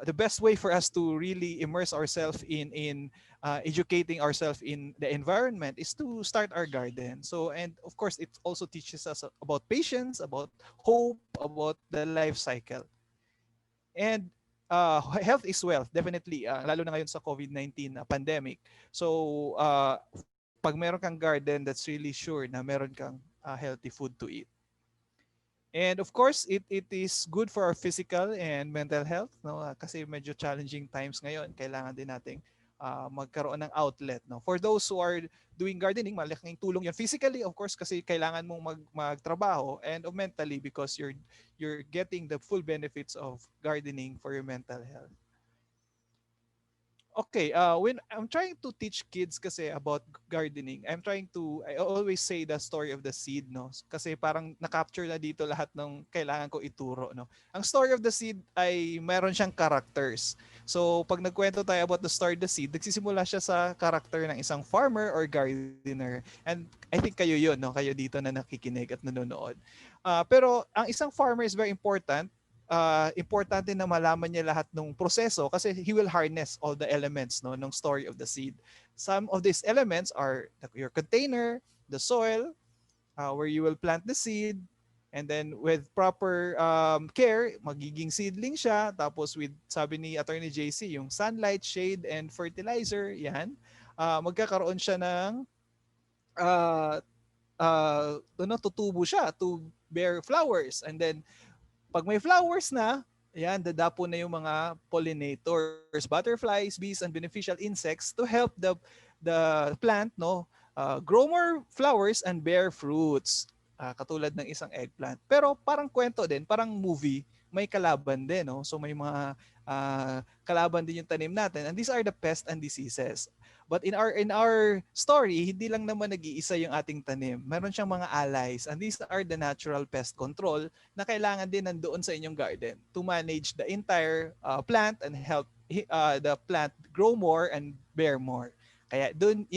the best way for us to really immerse ourselves in educating ourselves in the environment is to start our garden. So and of course, it also teaches us about patience, about hope, about the life cycle. And health is wealth, definitely, lalo na ngayon sa COVID-19 pandemic. So pag meron kang garden, that's really sure na meron kang healthy food to eat. And of course, it is good for our physical and mental health, no? Kasi medyo challenging times ngayon, kailangan din nating magkaroon ng outlet, no? For those who are doing gardening, malaking tulong 'yan. Physically, of course, kasi kailangan mong magtrabaho, and mentally because you're getting the full benefits of gardening for your mental health. Okay, when I'm trying to teach kids kasi about gardening, I always say the story of the seed, no? Kasi parang na-capture na dito lahat ng kailangan ko ituro, no? Ang story of the seed ay meron siyang characters. So, pag nagkwento tayo about the story of the seed, nagsisimula siya sa character ng isang farmer or gardener. And I think kayo yun, no? Kayo dito na nakikinig at nanonood. Pero ang isang farmer is very important. Importante na malaman niya lahat ng proseso kasi he will harness all the elements, no, ng story of the seed. Some of these elements are your container, the soil, where you will plant the seed, and then with proper care, magiging seedling siya. Tapos with, sabi ni Attorney JC, yung sunlight, shade, and fertilizer, yan. Magkakaroon siya ng tutubo siya to bear flowers. And then pag may flowers na, ayan, dadapo na yung mga pollinators, butterflies, bees, and beneficial insects to help the plant, no, grow more flowers and bear fruits. Katulad ng isang eggplant. Pero parang kwento din, parang movie, may kalaban din, no? So may mga kalaban din yung tanim natin. And these are the pests and diseases. But in our story, hindi lang naman nag-iisa yung ating tanim. Meron siyang mga allies, and these are the natural pest control na kailangan din nandoon sa inyong garden to manage the entire plant and help the plant grow more and bear more. Kaya doon,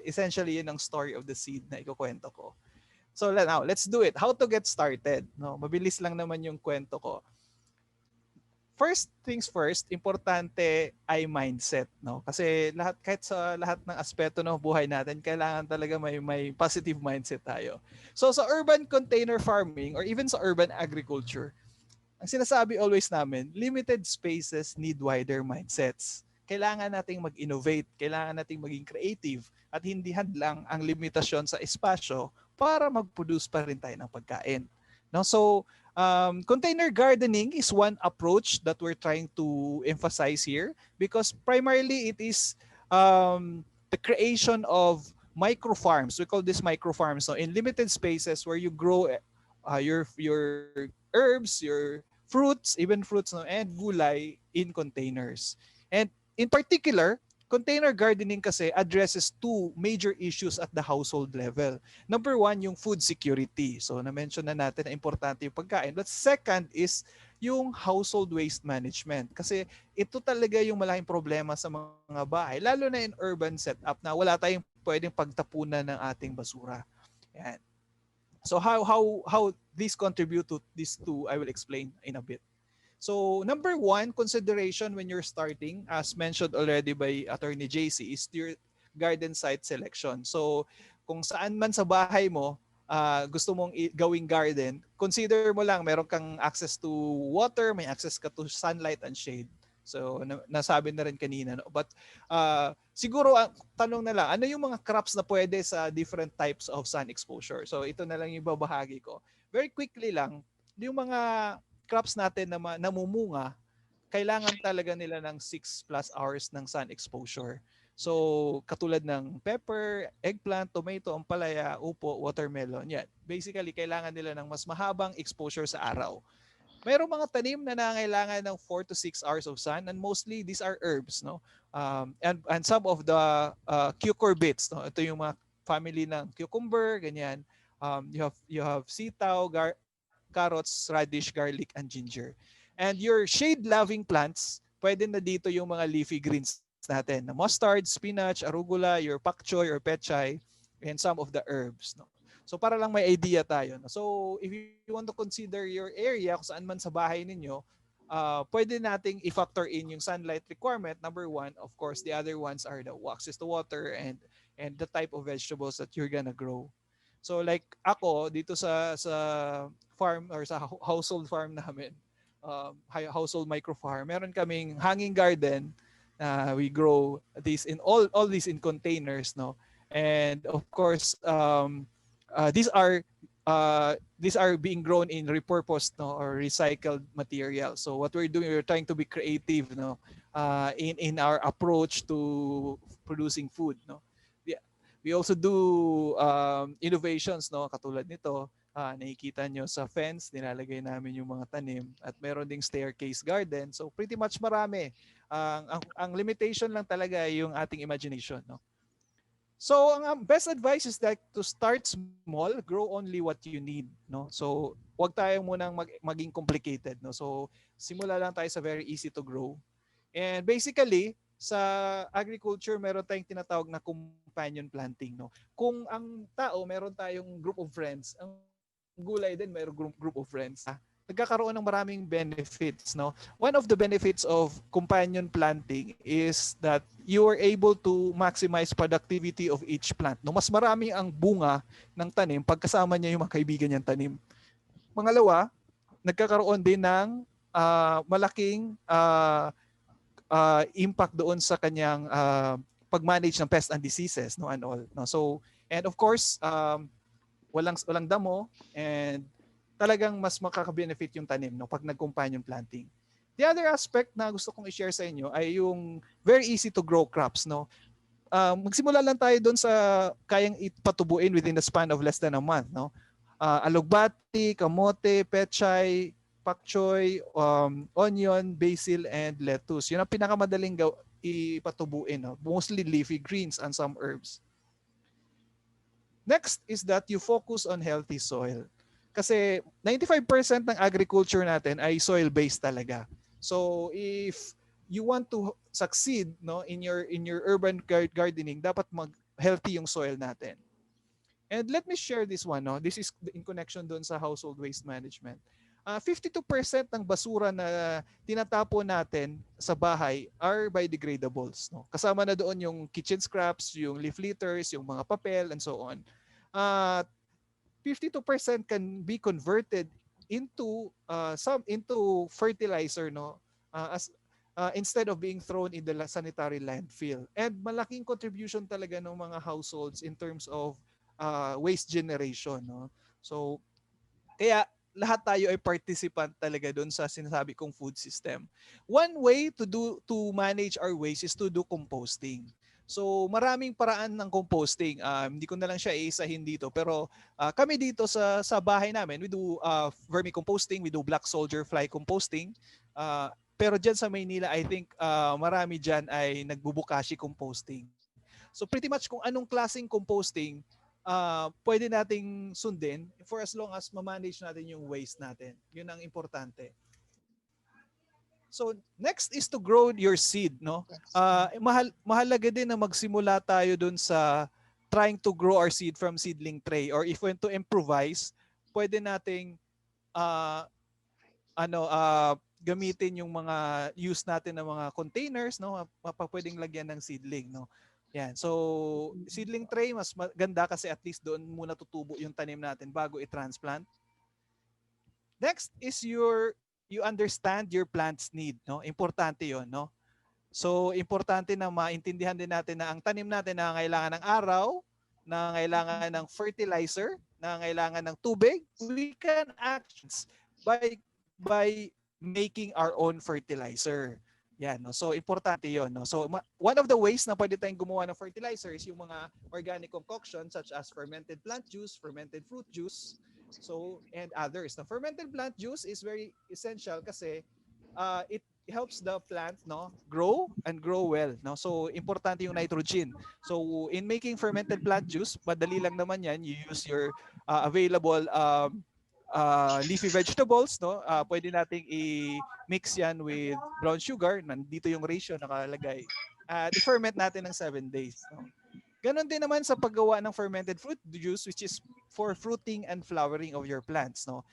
essentially yun ang story of the seed na ikukwento ko. So now, let's do it. How to get started? No, mabilis lang naman yung kwento ko. First things first, importante ay mindset, no? Kasi kahit sa lahat ng aspeto ng buhay natin, kailangan talaga may positive mindset tayo. So sa urban container farming or even sa urban agriculture, ang sinasabi always namin, limited spaces need wider mindsets. Kailangan nating mag-innovate, kailangan nating maging creative, at hindi hadlang ang limitasyon sa espasyo para mag-produce pa rin tayo ng pagkain. No? So, container gardening is one approach that we're trying to emphasize here because primarily it is the creation of micro farms. We call this micro farms. So in limited spaces where you grow your herbs, your fruits, even fruits, no, and gulay in containers. And in particular, container gardening kasi addresses two major issues at the household level. Number one, yung food security. So na-mention na natin na importante yung pagkain. But second is yung household waste management. Kasi ito talaga yung malaking problema sa mga bahay, lalo na in urban setup na wala tayong pwedeng pagtapunan ng ating basura. Yan. So how these contribute to these two, I will explain in a bit. So number one consideration when you're starting, as mentioned already by Attorney JC, is your garden site selection. So kung saan man sa bahay mo gusto mong gawing garden, consider mo lang meron kang access to water, may access ka to sunlight and shade. So nasabi na rin kanina, no? But siguro ang tanong na lang, ano yung mga crops na pwede sa different types of sun exposure? So ito na lang yung babahagi ko. Very quickly lang, yung mga crops natin na namumunga, kailangan talaga nila ng 6+ hours ng sun exposure. So, katulad ng pepper, eggplant, tomato, ampalaya, upo, watermelon, yan. Basically, kailangan nila ng mas mahabang exposure sa araw. Mayroong mga tanim na nangailangan ng 4 to 6 hours of sun, and mostly these are herbs, no? And some of the cucurbits, no? Ito yung mga family ng cucumber, ganyan. You have sitaw, carrots, radish, garlic, and ginger. And your shade-loving plants, pwede na dito yung mga leafy greens natin, na mustard, spinach, arugula, your pak choy or pechay, and some of the herbs. No? So para lang may idea tayo. No? So if you want to consider your area, kung saan man sa bahay ninyo, pwede nating i-factor in yung sunlight requirement, number one. Of course, the other ones are the access to water and the type of vegetables that you're gonna grow. So like ako, dito sa farm or sa household farm namin, household micro farm, meron kaming hanging garden. We grow these in all these in containers, no? And of course, these are being grown in repurposed, no, or recycled material. So what we're doing, we're trying to be creative, no, in our approach to producing food, no. We also do innovations, no, katulad nito. Nakikita nyo sa fence, nilalagay namin yung mga tanim at meron ding staircase garden. So pretty much marami. Ang limitation lang talaga ay yung ating imagination, no. So ang best advice is that to start small, grow only what you need, no. So wag tayo munang maging complicated, no. So simula lang tayo sa very easy to grow. And basically, sa agriculture, meron tayong tinatawag na companion planting, no. Kung ang tao, meron tayong group of friends, ang gulay din meron group of friends. Nagkakaroon ng maraming benefits, no. One of the benefits of companion planting is that you are able to maximize productivity of each plant, no. Mas marami ang bunga ng tanim pagkasama niya yung mga kaibigan niyang tanim. Pangalawa, nagkakaroon din ng malaking impact doon sa kanyang pag-manage ng pests and diseases, no, and all, no. So, and of course, walang damo, and talagang mas makaka-benefit yung tanim, no, pag nag-companion planting. The other aspect na gusto kong i-share sa inyo ay yung very easy to grow crops, no. Magsimula lang tayo doon sa kayang ipatubuin within the span of less than a month, no. Alugbati, kamote, pechay, pak choy, onion, basil, and lettuce. Yun ang pinakamadaling ipatubuin, no? Mostly leafy greens and some herbs. Next is that you focus on healthy soil. Kasi 95% ng agriculture natin ay soil-based talaga. So if you want to succeed, no, in your urban gardening, dapat healthy yung soil natin. And let me share this one, no. This is in connection doon sa household waste management. 52% ng basura na tinatapon natin sa bahay are biodegradables, no. Kasama na doon yung kitchen scraps, yung leaf litters, yung mga papel, and so on. 52% can be converted into fertilizer, no, instead of being thrown in the sanitary landfill. And malaking contribution talaga ng mga households in terms of waste generation, no. So kaya lahat tayo ay participant talaga doon sa sinasabi kong food system. One way to manage our waste is to do composting. So maraming paraan ng composting. Hindi ko na lang siya iisahin dito, pero kami dito sa bahay namin, we do vermicomposting, we do black soldier fly composting. Pero dyan sa Maynila, I think marami dyan ay nagbubukashi composting. So pretty much kung anong klaseng composting pwede nating sundin for as long as ma-manage natin yung waste natin. Yun ang importante. So next is to grow your seed, no? Mahalaga din na magsimula tayo dun sa trying to grow our seed from seedling tray, or if we want to improvise, pwede nating gamitin yung mga use natin ng mga containers, no? Pwedeng lagyan ng seedling, no? Yan. So seedling tray mas maganda kasi at least doon muna tutubo yung tanim natin bago i-transplant. Next is you understand your plant's need, no? Importante 'yon, no? So importante na maintindihan din natin na ang tanim natin nangangailangan ng araw, nangangailangan ng fertilizer, nangangailangan ng tubig. We can act by making our own fertilizer. Yan, no? So importante 'yon, no? So one of the ways na pwede tayong gumawa ng fertilizer is yung mga organic concoctions such as fermented plant juice, fermented fruit juice, so and others. The fermented plant juice is very essential kasi it helps the plant, no, grow and grow well, no? So importante yung nitrogen. So in making fermented plant juice, madali lang naman yan. You use your available leafy vegetables, no? Pwede nating i-mix yan with brown sugar. Nandito yung ratio nakalagay. at i-ferment natin ng 7 days. No? Ganon din naman sa paggawa ng fermented fruit juice, which is for fruiting and flowering of your plants. No?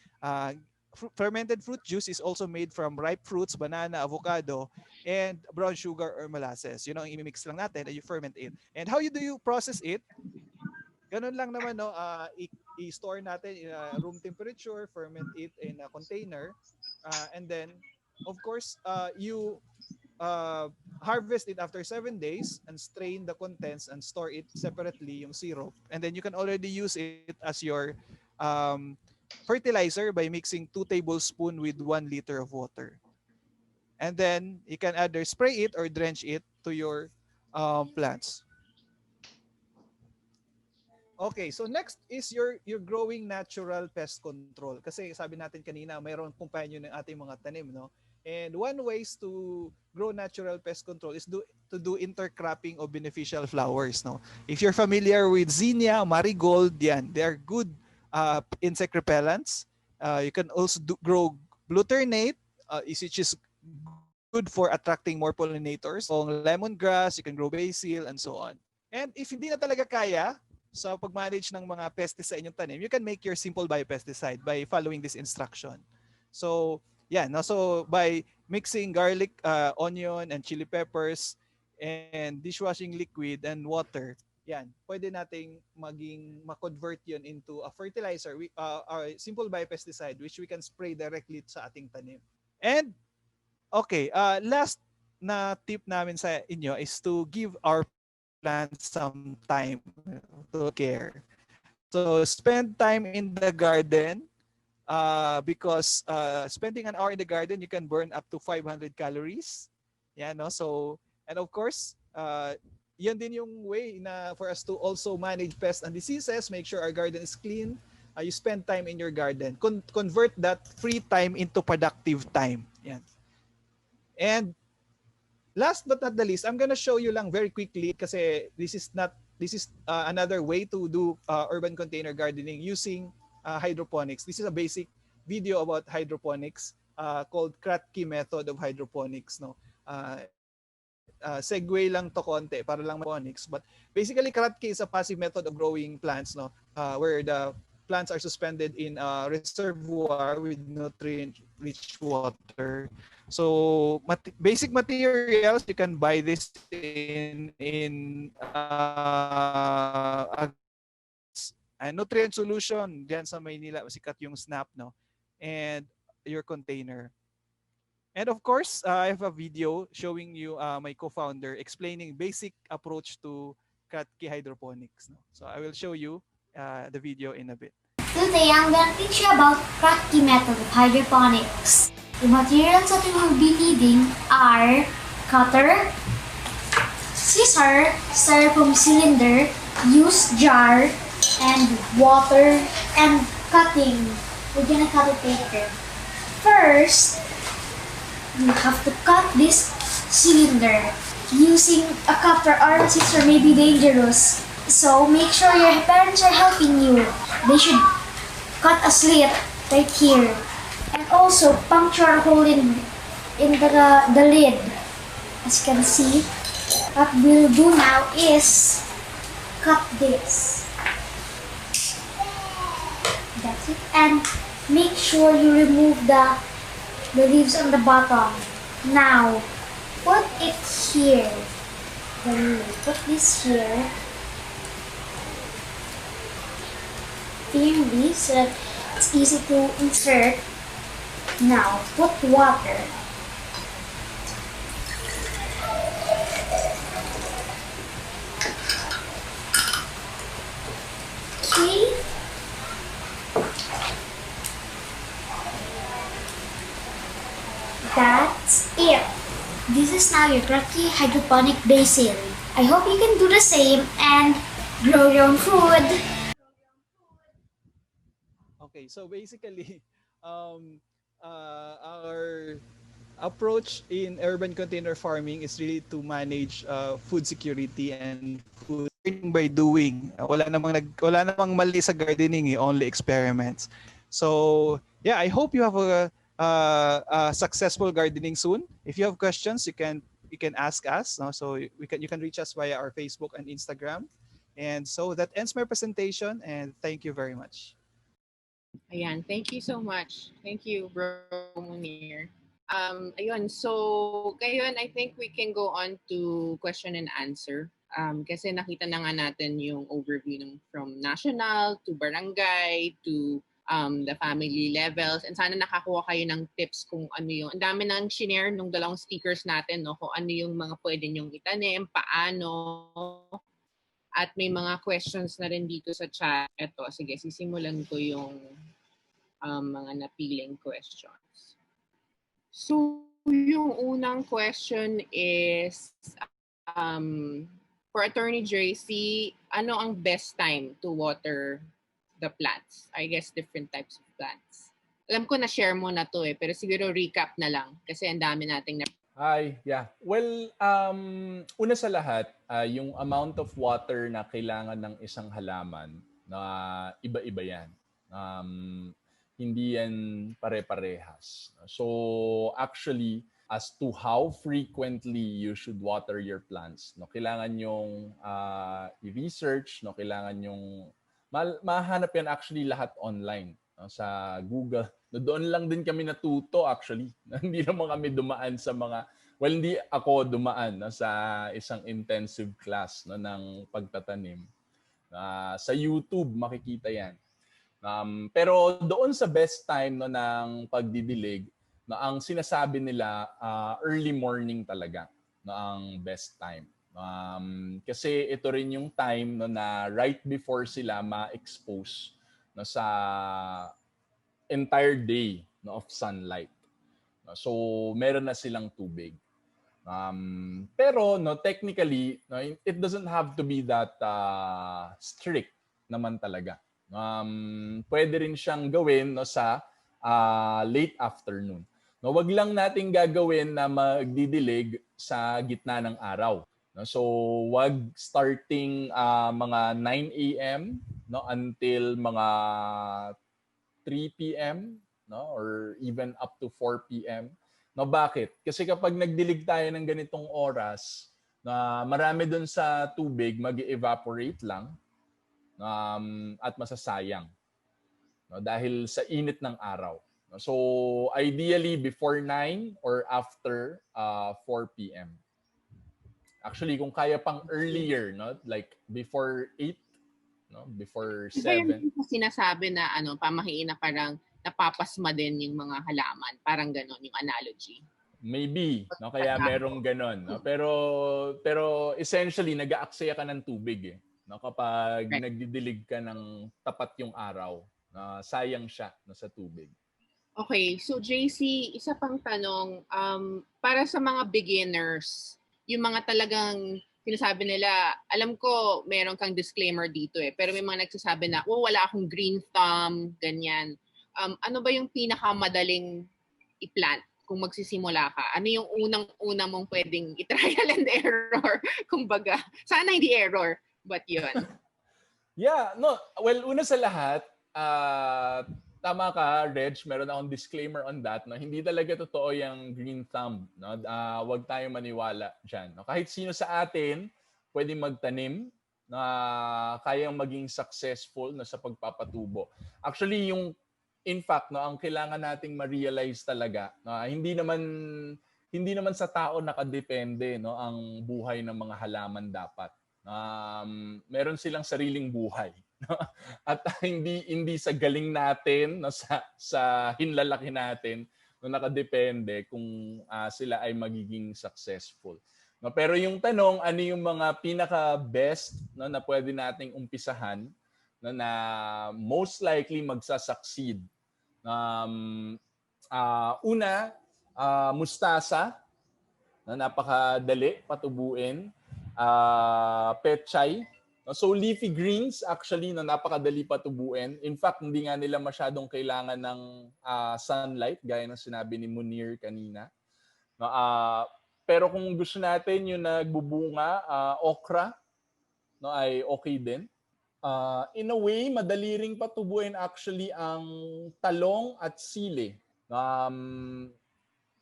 Fermented fruit juice is also made from ripe fruits, banana, avocado, and brown sugar or molasses. Yun ang i-mix lang natin and you ferment it. And how do you process it? Ganun lang naman, no? I-store natin in room temperature, ferment it in a container, and then, of course, you harvest it after 7 days and strain the contents and store it separately, yung syrup. And then you can already use it as your fertilizer by mixing 2 tablespoons with 1 liter of water. And then you can either spray it or drench it to your plants. Okay, so next is your growing natural pest control. Kasi sabi natin kanina, mayroong companion ng ating mga tanim, no? And one ways to grow natural pest control is to do intercropping of beneficial flowers, no? If you're familiar with zinnia, marigold, yan, they are good insect repellents. You can also grow glutamate, which is good for attracting more pollinators. On lemongrass, you can grow basil, and so on. And if hindi na talaga kaya, sa pag-manage ng mga pests sa inyong tanim, you can make your simple biopesticide by following this instruction. So, yeah, no? So by mixing garlic, onion, and chili peppers, and dishwashing liquid and water, yan, pwede nating ma-convert yun into a fertilizer, a simple biopesticide, which we can spray directly sa ating tanim. And, okay, last na tip namin sa inyo is to give our plants some time to care. So spend time in the garden because spending an hour in the garden, you can burn up to 500 calories. Yeah, no? So, and of course, yan din yung way na for us to also manage pests and diseases, make sure our garden is clean. You spend time in your garden. Convert that free time into productive time. Yan. And last but not the least, I'm gonna show you lang very quickly kasi this is another way to do urban container gardening using hydroponics. This is a basic video about hydroponics called Kratky method of hydroponics. No, segue lang to konti para lang hydroponics. But basically, Kratky is a passive method of growing plants. No, where the plants are suspended in a reservoir with nutrient-rich water. So basic materials, you can buy this in a nutrient solution. Diyan sa Maynila, sikat yung Snap, no? And your container. And of course, I have a video showing you my co-founder explaining basic approach to Kratky hydroponics. No? So I will show you the video in a bit. Today, I'm gonna teach you about Kratky method of hydroponics. The materials that you will be needing are cutter, scissor, styrofoam cylinder, used jar, and water and cutting. We're gonna cut it later. First, you have to cut this cylinder. Using a cutter or a scissor may be dangerous, so make sure your parents are helping you. They should cut a slit right here. And also puncture a hole in the lid. As you can see, what we'll do now is cut this. That's it. And make sure you remove the leaves on the bottom. Now, put it here. Then put this here. Firmly so that it's easy to insert. Now, put water. Okay. That's it. This is now your Kratky hydroponic basil. I hope you can do the same and grow your own food. Okay, so basically, our approach in urban container farming is really to manage food security and food by doing. Wala namang mali sa gardening, only experiments. So yeah, I hope you have a successful gardening soon. If you have questions, you can you can ask us. No? So you can reach us via our Facebook and Instagram. And so that ends my presentation, and thank you very much. Ayan, thank you so much. Thank you, Bro Munir. Ayun, so ngayon I think we can go on to question and answer. Kasi nakita na nga natin yung overview from national to barangay to the family levels, and sana nakakuha kayo ng tips kung ano yung, ang dami nang shinare nung dalawang speakers natin, no, kung ano yung mga pwede nyong itanim, paano, at may mga questions na rin dito sa chat. Ito, sige, sisimulan ko yung mga napiling questions. So, yung unang question is, for Attorney JC, ano ang best time to water the plants? I guess different types of plants. Alam ko na share mo na to pero siguro recap na lang kasi ang dami nating Hi, yeah. Well, una sa lahat, yung amount of water na kailangan ng isang halaman na iba-iba yan. Hindi yan pare-parehas. So actually, as to how frequently you should water your plants, no, kailangan yung i-research, no, kailangan yung mahanap yan actually lahat online, no, sa Google. No, doon lang din kami natuto actually. Hindi naman kami dumaan sa mga, well, hindi ako dumaan, no, sa isang intensive class, no, ng pagtatanim. Sa YouTube makikita yan. Pero doon sa best time, no, ng pagdidilig, no, ang sinasabi nila early morning talaga, no, ang best time. Kasi ito rin yung time, no, na right before sila ma-expose, no, sa entire day, no, of sunlight. So meron na silang tubig. Pero no, technically, no, it doesn't have to be that strict naman talaga. Pwede rin siyang gawin, no, sa late afternoon. No, wag lang nating gagawin na magdidilig sa gitna ng araw. No, so wag starting mga 9 a.m. no, until mga 3 p.m. no, or even up to 4 p.m. No, bakit? Kasi kapag nagdilig tayo ng ganitong oras, na marami dun sa tubig mag-evaporate lang, at masasayang, no, dahil sa init ng araw. So ideally before 9 or after 4 p.m. Actually kung kaya pang earlier, no, like before 8, no, before 7. Yung sinasabi na pamahiin na parang napapasma din yung mga halaman, parang ganon yung analogy. Maybe, no, kaya merong ganon, no. Pero essentially nag-aaksaya ka ng tubig no, kapag nagdidilig ka ng tapat yung araw, sayang siya, no, sa tubig. Okay, so JC, isa pang tanong, para sa mga beginners, yung mga talagang sinasabi nila, alam ko meron kang disclaimer dito pero may mga nagsasabi na, wala akong green thumb, ganyan. Ano ba yung pinakamadaling i-plant kung magsisimula ka? Ano yung unang-una mong pwedeng i-trial and error? Kumbaga, sana hindi error. But yun. Yeah, no. Well, una sa lahat, tama ka, Reg, meron akong disclaimer on that. No? Hindi talaga totoo yung green thumb. No? Huwag tayong maniwala dyan. No? Kahit sino sa atin, pwedeng magtanim na kayang maging successful na sa pagpapatubo. Actually, in fact, no, ang kailangan nating ma-realize talaga, no, hindi naman sa tao nakadepende, no, ang buhay ng mga halaman dapat. Meron silang sariling buhay, no? At hindi sa galing natin, no, sa hinlalaki natin, no, nakadepende kung sila ay magiging successful. No, pero yung tanong, ano yung mga pinaka-best, no, na pwede nating umpisahan, no, na most likely magsasucceed? Una, mustasa, na napakadali patubuin. Pechay. So leafy greens actually na napakadali patubuin. In fact, hindi nga nila masyadong kailangan ng sunlight gaya ng sinabi ni Munir kanina. Pero kung gusto natin yung nagbubunga, okra, no, ay okay din. In a way, madali ring patubuin actually ang talong at sili.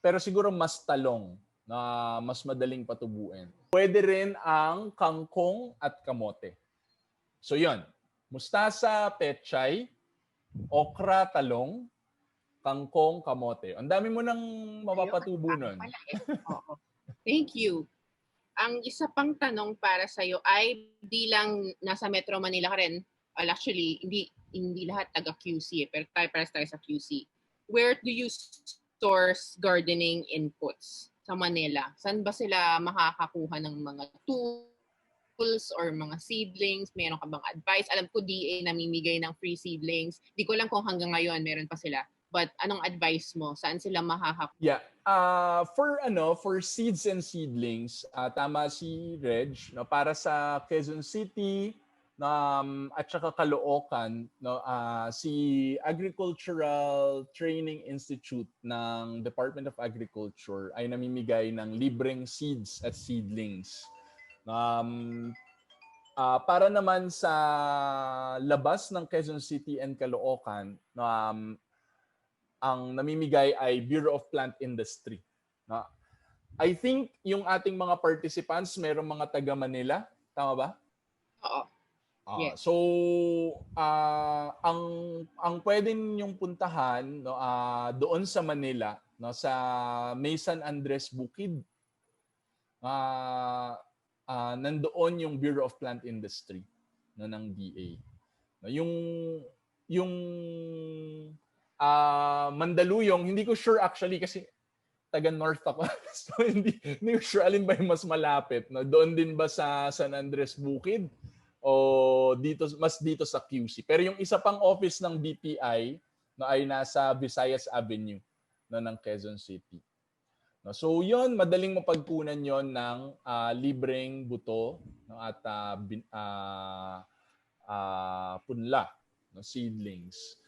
Pero siguro mas talong. na mas madaling patubuin. Pwede rin ang kangkong at kamote. So yon, mustasa, pechay, okra, talong, kangkong, kamote. Ang dami mo nang mapapatubo nun. Oo. Thank you. Ang isa pang tanong para sa'yo ay di lang nasa Metro Manila ka rin. Well, actually, hindi lahat taga QC pero tayo sa QC. Where do you source gardening inputs sa Manila? Saan ba sila makakakuha ng mga tools or mga seedlings? Meron ka bang advice? Alam ko DA namimigay ng free seedlings. Di ko lang kung hanggang ngayon meron pa sila. But anong advice mo? Saan sila makakakuha? Yeah. For seeds and seedlings, tama si Reg, no, para sa Quezon City, at saka Caloocan, no, si Agricultural Training Institute ng Department of Agriculture ay namimigay ng libreng seeds at seedlings. Para naman sa labas ng Quezon City and Caloocan, ang namimigay ay Bureau of Plant Industry. I think yung ating mga participants, merong mga taga Manila. Tama ba? Oo. Yes. So, ang pwede ninyong puntahan, no, doon sa Manila, no, sa May San Andres Bukid, nandoon yung Bureau of Plant Industry, no, ng DA. No, yung Mandaluyong, hindi ko sure actually kasi taga north ako. So hindi ko sure alin ba yung mas malapit. No? Doon din ba sa San Andres Bukid o dito sa QC? Pero yung isa pang office ng BPI no, ay nasa Visayas Avenue no, ng Quezon City. No? So yun, madaling mapagkunan yon ng libreng buto no, at punla, no, seedlings.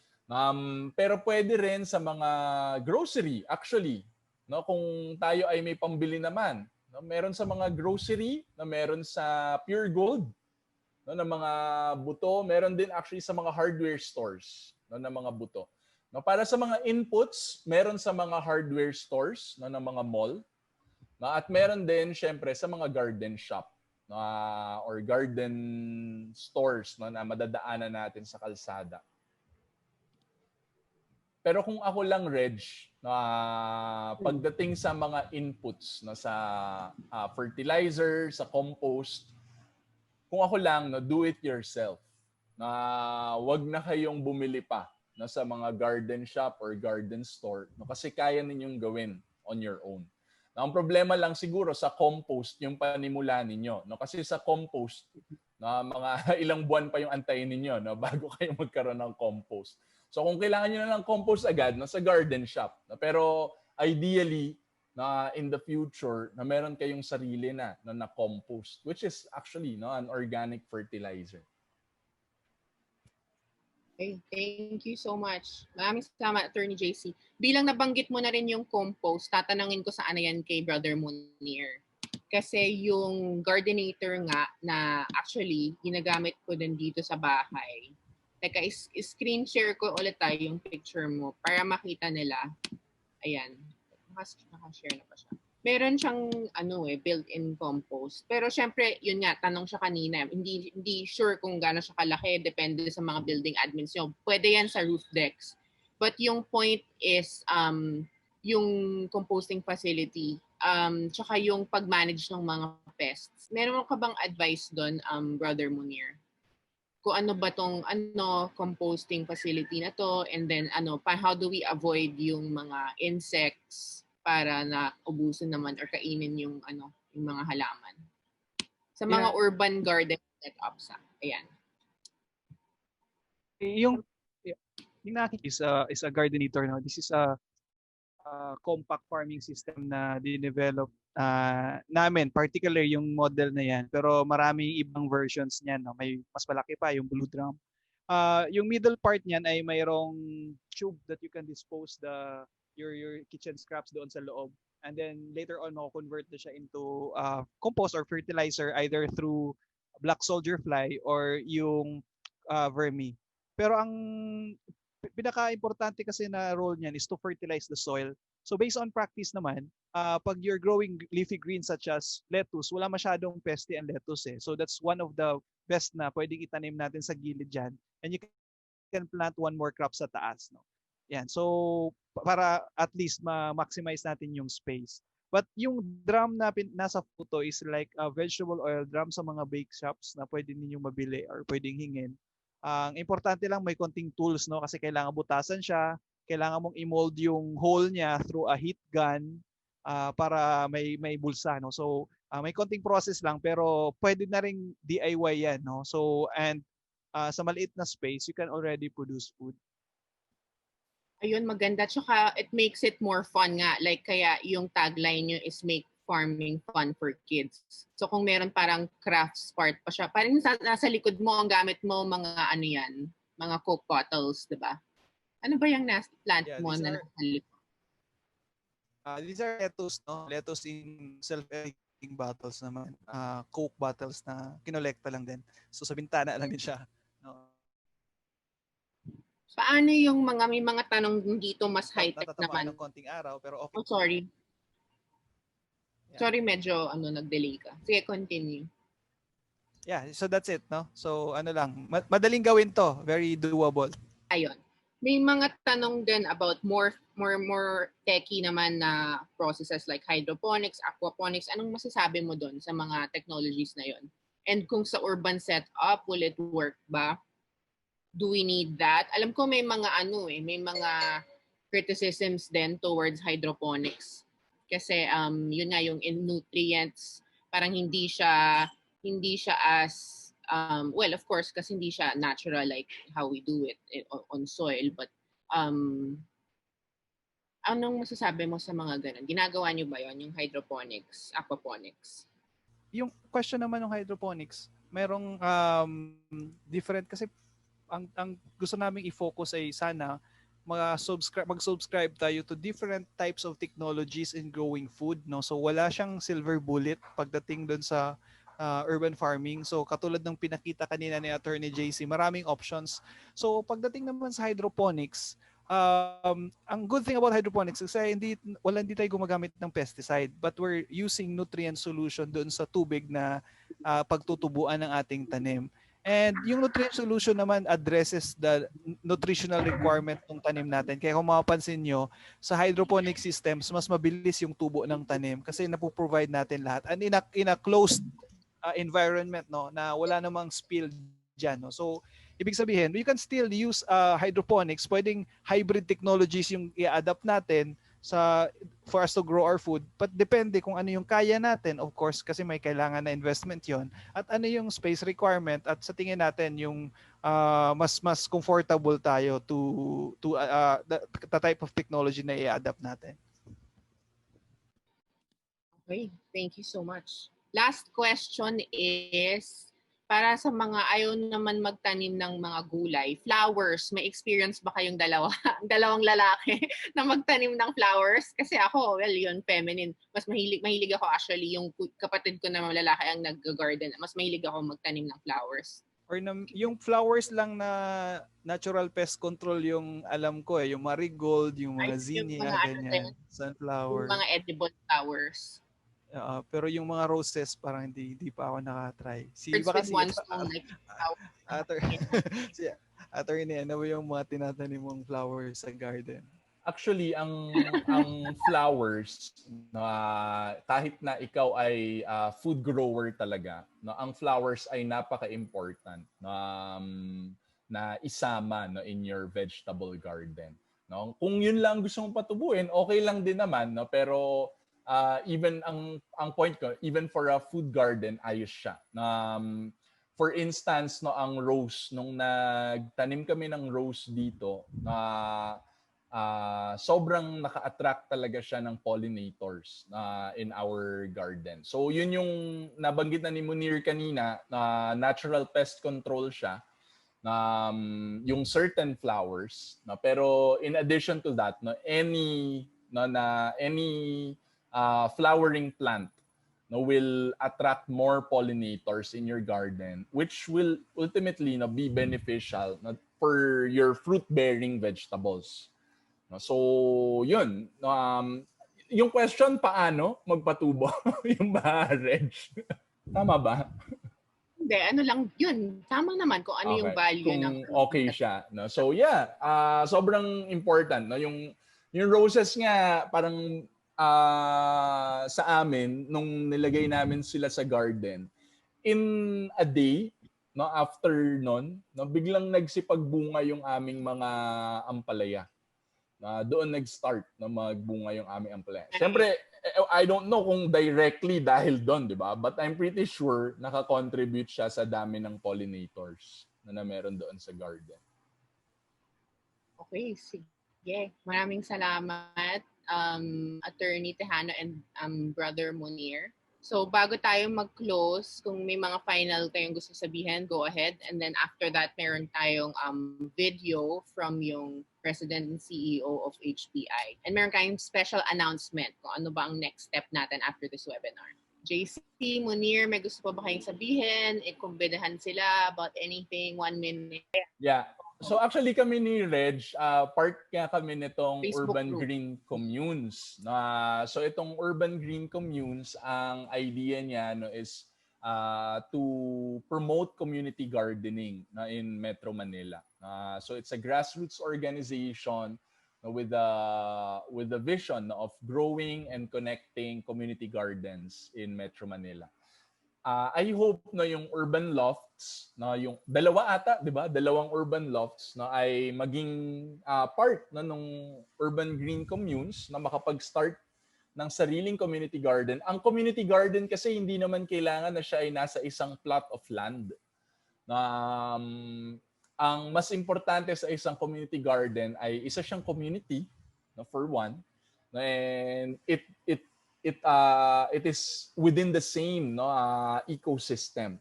Pero pwede rin sa mga grocery actually, no, kung tayo ay may pambili naman, no, meron sa mga grocery, no, meron sa Pure Gold, no, na mga buto, meron din actually sa mga hardware stores, no, na mga buto. No, para sa mga inputs, meron sa mga hardware stores, no, na mga mall, no, at meron din syempre sa mga garden shop, no, or garden stores, no, na madadaanan natin sa kalsada. Pero kung ako lang, Reg, pagdating sa mga inputs no, sa fertilizer, sa compost, kung ako lang, no, do it yourself. Wag na kayong bumili pa no, sa mga garden shop or garden store no, kasi kaya ninyong gawin on your own. Ang problema lang siguro sa compost yung panimula ninyo. No? Kasi sa compost, mga ilang buwan pa yung antayin ninyo no, bago kayo magkaroon ng compost. So kung kailangan nyo na ng compost agad, sa garden shop. Pero ideally, in the future, na meron kayong sarili na compost, which is actually an organic fertilizer. Okay, thank you so much. Maraming salamat, Attorney JC. Bilang nabanggit mo na rin yung compost, tatanungin ko saan yan kay Brother Munir. Kasi yung gardenator nga na actually ginagamit ko din dito sa bahay. Teka, screen share ko ulit tayo yung picture mo para makita nila. Ayan. Naka-share na pa siya. Meron siyang built-in compost. Pero syempre, yun nga, tanong siya kanina. Hindi sure kung gaano siya kalaki. Depende sa mga building admins nyo. Pwede yan sa roof decks. But yung point is, yung composting facility, tsaka yung pag-manage ng mga pests. Meron ka bang advice doon, Brother Munir? Kung ano ba tong composting facility na to, and then how do we avoid yung mga insects para na ubusin naman or kainin yung mga halaman sa mga urban garden setups. Ayan. Yung nakikita is a gardenator, no. This is a compact farming system na dinevelop namin, particular yung model na yan, pero maraming ibang versions niyan, no? May mas malaki pa, yung blue drum. Yung middle part niyan ay mayroong tube that you can dispose your kitchen scraps doon sa loob, and then later on convert na siya into compost or fertilizer either through black soldier fly or yung vermi. Pero ang pinaka-importante kasi na role niyan is to fertilize the soil So based on practice naman, pag you're growing leafy greens such as lettuce, wala masyadong peste ang lettuce eh. So that's one of the best na pwedeng itanim natin sa gilid dyan. And you can plant one more crop sa taas. No? Yan. So para at least ma-maximize natin yung space. But yung drum na nasa photo is like a vegetable oil drum sa mga bake shops na pwede ninyong mabili or pwedeng hingin. Ang importante lang may konting tools, no, kasi kailangan butasan siya, kailangan mong i-mold yung hole niya through a heat gun para may bulsa, no. So may konting process lang pero pwede na ring DIY yan, no. So and sa maliit na space you can already produce food. Ayun, maganda. Tsaka it makes it more fun nga. Like kaya yung tagline nyo is make farming fun for kids. So kung meron parang crafts part pa siya, parang nasa likod mo, ang gamit mo mga ano yan, mga Coke bottles, di ba? Ano ba yung plant mo na nasa likod? These are lettuce, no? Lettuce in self-emptying bottles naman. Coke bottles na kinolekta lang din. So sa bintana lang din siya. No? Paano yung may mga tanong dito mas high-tech naman? Ng konting araw, pero okay. Oh, sorry. Yeah. Sorry, medyo nag-delay ka. Sige, continue. Yeah, so that's it, no? So ano lang, madaling gawin to, very doable. Ayun. May mga tanong din about more techy naman na processes like hydroponics, aquaponics. Anong masasabi mo doon sa mga technologies na yon? And kung sa urban setup, will it work ba? Do we need that? Alam ko may mga may mga criticisms din towards hydroponics. Kasi yun nga yung in nutrients, parang hindi siya as well, of course, kasi hindi siya natural like how we do it on soil, but anong masasabi mo sa mga ganun? Ginagawa niyo ba yon, yung hydroponics, aquaponics? Yung question naman ng hydroponics, merong different kasi ang gusto naming i-focus ay sana mag-subscribe tayo to different types of technologies in growing food, no. So wala siyang silver bullet pagdating doon sa urban farming. So katulad ng pinakita kanina ni Attorney JC, maraming options. So pagdating naman sa hydroponics, ang good thing about hydroponics is hindi tayo gumagamit ng pesticide, but we're using nutrient solution doon sa tubig na pagtutubuan ng ating tanim. And yung nutrient solution naman addresses the nutritional requirement ng tanim natin. Kaya kung mapapansin nyo, sa hydroponic systems, mas mabilis yung tubo ng tanim kasi napoprovide natin lahat. And in a closed environment, no, na wala namang spill dyan. No? So, ibig sabihin, we can still use hydroponics. Pwedeng hybrid technologies yung i-adapt natin for us to grow our food, but depende kung ano yung kaya natin, of course, kasi may kailangan na investment yon, at ano yung space requirement, at sa tingin natin yung mas comfortable tayo to the type of technology na i-adapt natin. Okay, thank you so much. Last question is para sa mga ayaw naman magtanim ng mga gulay, flowers, may experience ba kayong dalawang lalaki na magtanim ng flowers? Kasi ako, well, yun, feminine. Mas mahilig ako actually, yung kapatid ko na lalaki ang nag-garden. Mas mahilig ako magtanim ng flowers. Or yung flowers lang na natural pest control yung alam ko yung marigold, yung mga zinnia, ganyan, sunflower. Yung mga edible flowers. Pero yung mga roses parang hindi pa ako nakatry. Attorney, ano ba yung mga tinatanim mong flowers sa garden? Actually, ang flowers, kahit na ikaw ay food grower talaga, no, ang flowers ay napaka-important na isama, no, in your vegetable garden. No? Kung yun lang gusto mong patubuin, okay lang din naman, no? Pero even ang point ko, even for a food garden, ayos siya. For instance, no, ang rose, nung nagtanim kami ng rose dito, sobrang naka-attract talaga siya ng pollinators in our garden. So yun yung nabanggit na ni Munir kanina, natural pest control siya. Yung certain flowers, no, pero in addition to that, no, any flowering plant, no, will attract more pollinators in your garden, which will ultimately, no, be beneficial, no, for your fruit-bearing vegetables. No? So, yun. Yung question, paano magpatubo? Yung ba, Reg? Tama ba? Hindi, ano lang, yun. Tama naman kung ano yung Okay. value Kung ng... okay siya. No? So, yeah. Sobrang important. No? Yung roses nga, parang sa amin, nung nilagay namin sila sa garden, in a day, no, after nun, no, biglang nagsipagbunga yung aming mga ampalaya. Na doon nag-start na magbunga yung aming ampalaya. Siyempre, I don't know kung directly dahil doon, di ba? But I'm pretty sure nakakontribute siya sa dami ng pollinators na meron doon sa garden. Okay, sige. Maraming salamat, Attorney Tejano and Brother Munir. So bago tayo mag-close, kung may mga final kayong gusto sabihin, go ahead. And then after that, meron tayong video from yung President and CEO of HPI. And meron tayong special announcement kung ano ba ang next step natin after this webinar. JC, Munir, may gusto pa ba kayong sabihin? Ikumbidahan sila about anything, 1 minute. Yeah. So actually kami ni Reg, part nga kami nitong Facebook Urban group. Green Communes. So itong Urban Green Communes, ang idea niya no, is to promote community gardening in Metro Manila. So it's a grassroots organization with the vision of growing and connecting community gardens in Metro Manila. I hope na yung urban lofts na yung dalawa ata, 'di ba? Dalawang urban lofts na ay maging part na nung urban green communes na makapag-start ng sariling community garden. Ang community garden kasi hindi naman kailangan na siya ay nasa isang plot of land. Ang mas importante sa isang community garden ay isa siyang community, no, for one, and it is within the same ecosystem.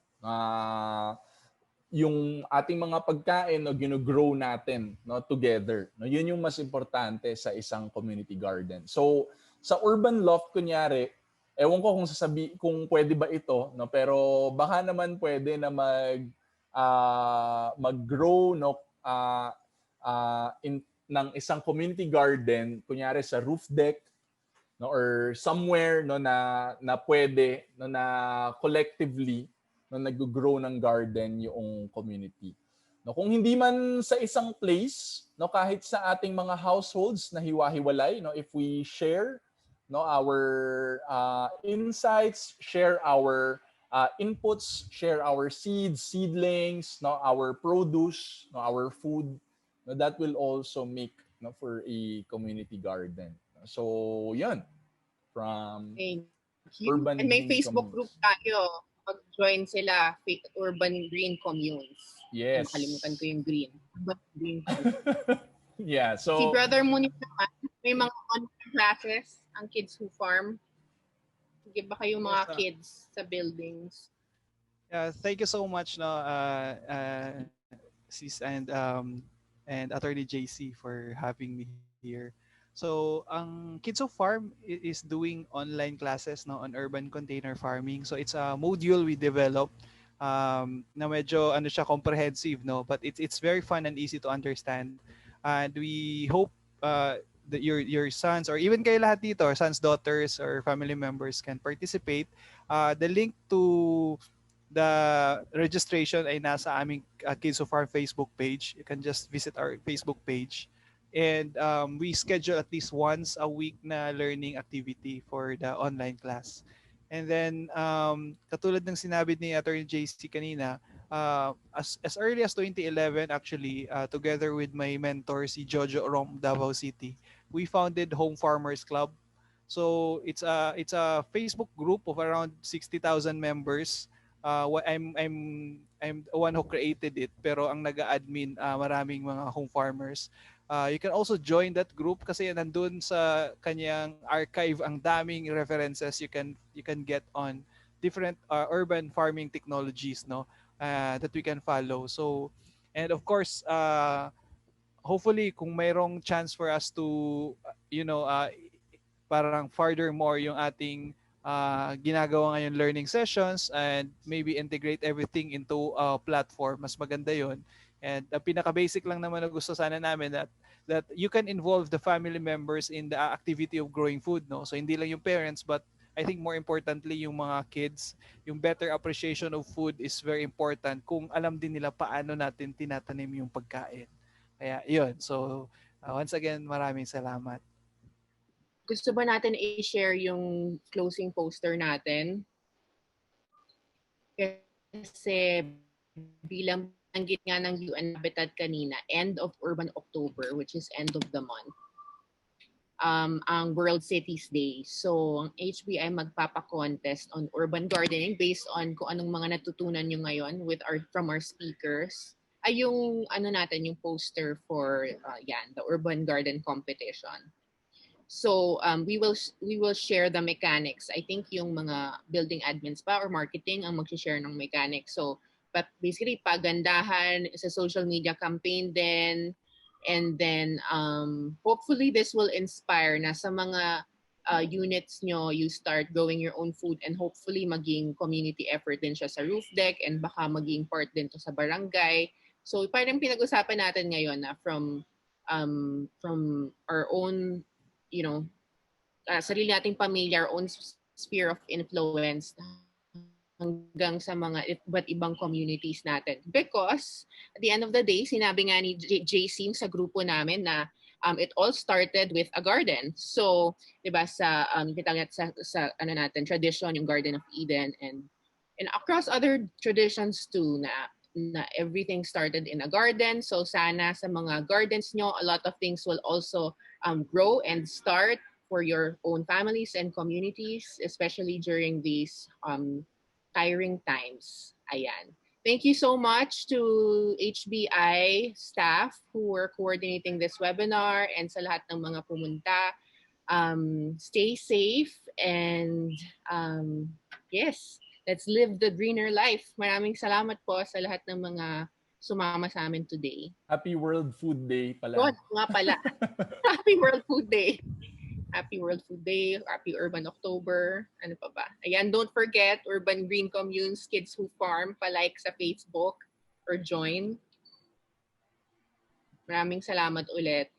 Yung ating mga pagkain no, gino-grow natin no, together. No, yun yung mas importante sa isang community garden. So sa urban loft kunyari, ewan ko kung pwede ba ito, no, pero baka naman pwede na mag-grow no, ng isang community garden kunyari sa roof deck, no, or somewhere no na pwede no na collectively no nag-grow ng garden yung community. No, kung hindi man sa isang place, no, kahit sa ating mga households na hiwa-hiwalay, no, if we share no our insights, share our inputs, share our seeds, seedlings, no, our produce, no, our food, no, that will also make no for a community garden. So, yan. From Thank you. Urban And may Green Facebook Communes. group tayo. Mag-join sila, Urban Green Communes. Yes. Nakalimutan ko yung green. Urban Green Yeah, Si so Brother Munir naman, may mga online classes ang Kids Who Farm. Sige ba kayong mga Yes, kids sa buildings? Thank you so much, Sis and Attorney JC for having me here. So, ang Kids of Farm is doing online classes no on urban container farming. So, it's a module we developed na medyo siya comprehensive no, but it's very fun and easy to understand. And we hope that your sons or even kayo lahat dito, or sons, daughters, or family members can participate. The link to the registration ay nasa aming Kids of Farm Facebook page. You can just visit our Facebook page. And we schedule at least once a week na learning activity for the online class. And then, katulad ng sinabi ni Attorney JC kanina, as early as 2011, actually, together with my mentor, si Jojo Rom Davao City, we founded Home Farmers Club. So it's a Facebook group of around 60,000 members. I'm the one who created it, pero ang nag-admin maraming mga home farmers. You can also join that group kasi nandun sa kanyang archive ang daming references you can get on different urban farming technologies no that we can follow. So, and of course hopefully kung mayroong chance for us to parang furthermore yung ating ginagawa ngayon learning sessions and maybe integrate everything into a platform, mas maganda yon. And pinaka-basic lang naman na gusto sana namin that that you can involve the family members in the activity of growing food, no? So hindi lang yung parents, but I think more importantly yung mga kids, yung better appreciation of food is very important kung alam din nila paano natin tinatanim yung pagkain. Kaya yun. So once again, maraming salamat. Gusto ba natin i-share yung closing poster natin? Kasi bilang banggit nga ng UN Habitat kanina, end of Urban October, which is end of the month, ang World Cities Day. So, ang HBI magpapa-contest on urban gardening based on kung anong mga natutunan nyo ngayon from our speakers. Ay yung natin, yung poster for the urban garden competition. So we will share the mechanics. I think yung mga building admins pa or marketing ang mag-share ng mechanics. So but basically pagandahan sa social media campaign din, and then hopefully this will inspire na sa mga units nyo, you start growing your own food, and hopefully maging community effort din siya sa roof deck, and baka maging part din to sa barangay. So parang pinag-usapan natin ngayon na from our own, sarili nating pamilya, our own sphere of influence, hanggang sa mga iba't ibang communities natin. Because at the end of the day, sinabi nga ni JC sa grupo namin na it all started with a garden. So, 'di ba, sa natin tradition, yung Garden of Eden, and across other traditions too, na everything started in a garden. So sana sa mga gardens nyo, a lot of things will also grow and start for your own families and communities, especially during these tiring times. Ayan. Thank you so much to HBI staff who were coordinating this webinar, and sa lahat ng mga pumunta. Stay safe, and yes, let's live the greener life. Maraming salamat po sa lahat ng mga sumama sa amin today. Happy World Food Day pala. Good, nga pala. Happy World Food Day. Happy World Food Day, Happy Urban October, ano pa ba? Ayan, don't forget, Urban Green Communes, Kids Who Farm, palike sa Facebook or join. Maraming salamat ulit.